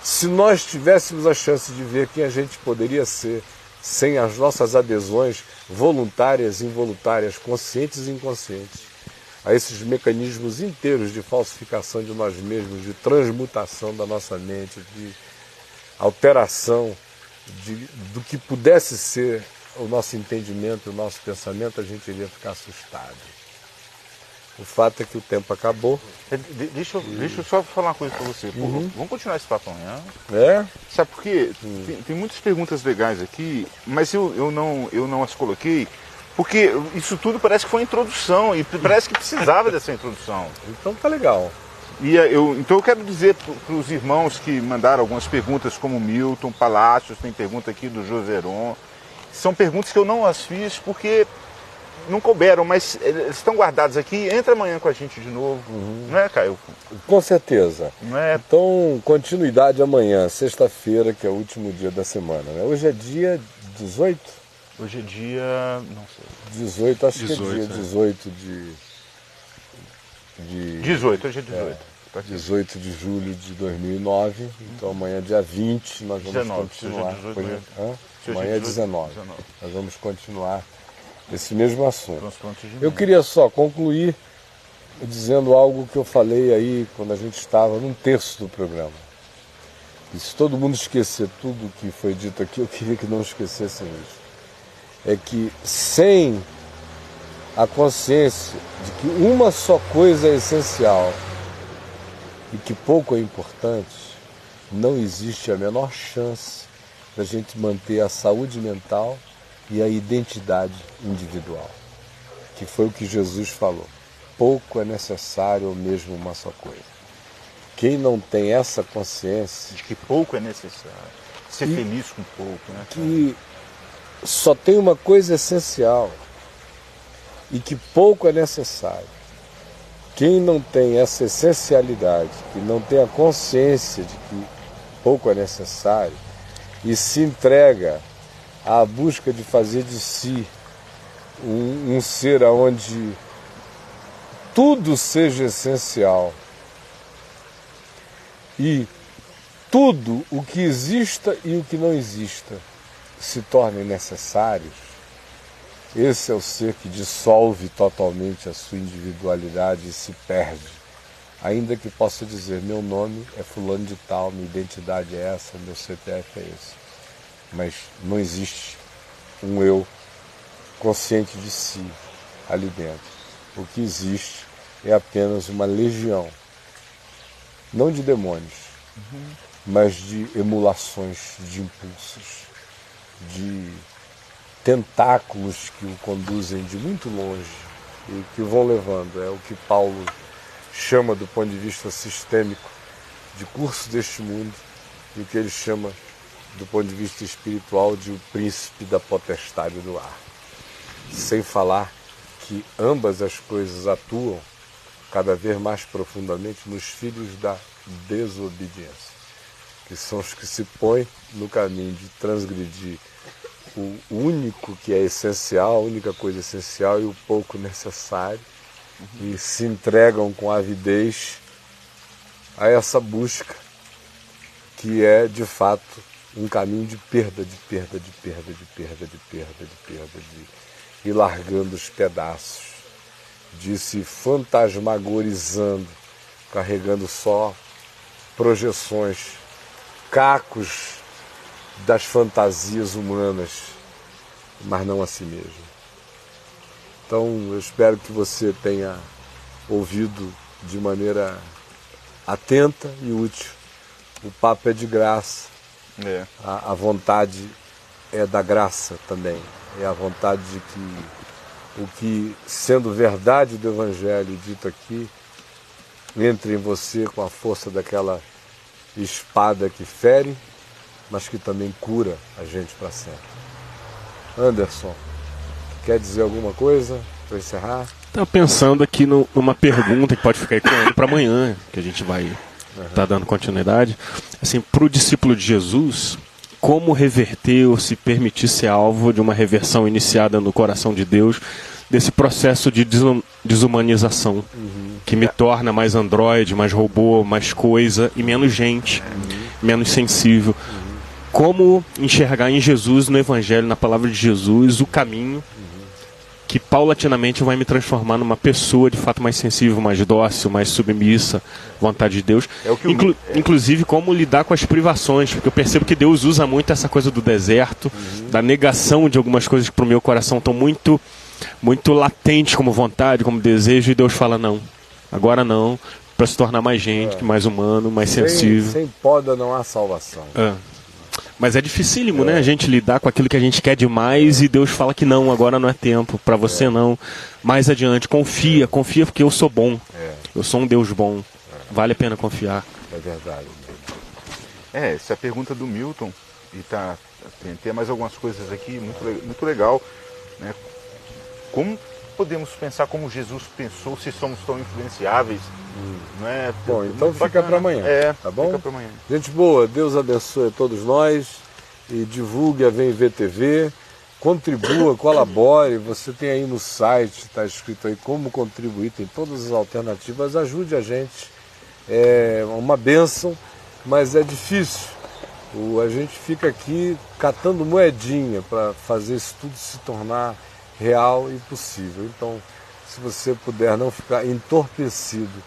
Se nós tivéssemos a chance de ver quem a gente poderia ser sem as nossas adesões voluntárias e involuntárias, conscientes e inconscientes, a esses mecanismos inteiros de falsificação de nós mesmos, de transmutação da nossa mente, de alteração do que pudesse ser o nosso entendimento, o nosso pensamento, a gente iria ficar assustado. O fato é que o tempo acabou. Deixa eu só falar uma coisa para você. Vamos continuar esse papo amanhã. Sabe por quê? Tem muitas perguntas legais aqui, mas eu não as coloquei, porque isso tudo parece que foi introdução, e parece que precisava dessa introdução. Então tá legal. Então eu quero dizer para os irmãos que mandaram algumas perguntas, como Milton Palácios, tem pergunta aqui do Joseron. São perguntas que eu não as fiz porque não couberam, mas eles estão guardados aqui. Entra amanhã com a gente de novo, não é, Caio? Com certeza. Não é? Então, continuidade amanhã, sexta-feira, que é o último dia da semana, né? Hoje é dia 18? Hoje é dia... não sei. 18, acho 18, que é dia 18 de 18, hoje é 18. 18 de julho de 2009, então amanhã é dia 20, nós vamos 19, continuar. Hoje é 18, amanhã é 19. Nós vamos continuar esse mesmo assunto. Eu queria queria só concluir dizendo algo que eu falei aí quando a gente estava num terço do programa. E se todo mundo esquecer tudo o que foi dito aqui, eu queria que não esquecessem isso. É que sem a consciência de que uma só coisa é essencial e que pouco é importante, não existe a menor chance da gente manter a saúde mental e a identidade individual, que foi o que Jesus falou. Pouco é necessário ou mesmo uma só coisa. Quem não tem essa consciência... de que pouco é necessário, ser feliz com pouco, né? Que só tem uma coisa essencial e que pouco é necessário. Quem não tem essa essencialidade, que não tem a consciência de que pouco é necessário e se entrega à busca de fazer de si um ser onde tudo seja essencial e tudo o que exista e o que não exista se tornem necessários, esse é o ser que dissolve totalmente a sua individualidade e se perde. Ainda que possa dizer, meu nome é fulano de tal, minha identidade é essa, meu CPF é esse. Mas não existe um eu consciente de si ali dentro. O que existe é apenas uma legião, não de demônios, mas de emulações, de impulsos, de tentáculos que o conduzem de muito longe e que o vão levando. É o que Paulo chama, do ponto de vista sistêmico, de curso deste mundo, e o que ele chama, do ponto de vista espiritual, de o príncipe da potestade do ar. Sem falar que ambas as coisas atuam cada vez mais profundamente nos filhos da desobediência, que são os que se põem no caminho de transgredir o único que é essencial, a única coisa essencial e o pouco necessário, e se entregam com avidez a essa busca que é, de fato, um caminho de perda, de perda, de perda, de perda, de perda, de perda, de ir largando os pedaços, de se fantasmagorizando, carregando só projeções, cacos das fantasias humanas, mas não a si mesmo. Então, eu espero que você tenha ouvido de maneira atenta e útil. O papo é de graça. A vontade é da graça também. É a vontade de que o que, sendo verdade do Evangelho dito aqui, entre em você com a força daquela espada que fere, mas que também cura a gente para sempre. Anderson, quer dizer alguma coisa para encerrar? Estava pensando aqui numa pergunta que pode ficar ecoando para amanhã, que a gente vai estar dando continuidade. Assim, para o discípulo de Jesus, como reverter ou se permitir ser alvo de uma reversão iniciada no coração de Deus, desse processo de desumanização, que me torna mais androide, mais robô, mais coisa e menos gente, menos sensível. Como enxergar em Jesus, no Evangelho, na palavra de Jesus, o caminho que paulatinamente vai me transformar numa pessoa de fato mais sensível, mais dócil, mais submissa à vontade de Deus. Inclusive como lidar com as privações, porque eu percebo que Deus usa muito essa coisa do deserto, da negação de algumas coisas que para o meu coração estão muito, muito latentes como vontade, como desejo, e Deus fala não, agora não, para se tornar mais gente, mais humano, mais sensível. Sem poda não há salvação. Mas é dificílimo, né? A gente lidar com aquilo que a gente quer demais e Deus fala que não, agora não é tempo, para você não. Mais adiante, confia porque eu sou bom. Eu sou um Deus bom. Vale a pena confiar. É verdade. Essa é a pergunta do Milton. E tem mais algumas coisas aqui, muito legal. Né? Como podemos pensar como Jesus pensou, se somos tão influenciáveis? Não é? Bom, então fica para amanhã, tá bom? Fica para amanhã. Gente boa, Deus abençoe a todos nós e divulgue a Vem Ver TV, contribua, colabore. Você tem aí no site, está escrito aí como contribuir, tem todas as alternativas, ajude a gente. É uma bênção, mas é difícil. A gente fica aqui catando moedinha para fazer isso tudo se tornar real e possível. Então, se você puder não ficar entorpecido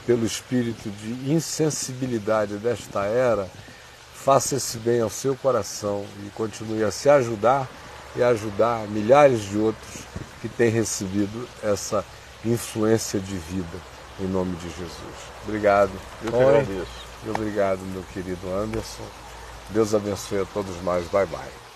pelo espírito de insensibilidade desta era, faça esse bem ao seu coração e continue a se ajudar e ajudar milhares de outros que têm recebido essa influência de vida, em nome de Jesus. Obrigado. Eu que agradeço. E obrigado, meu querido Anderson. Deus abençoe a todos nós. Bye, bye.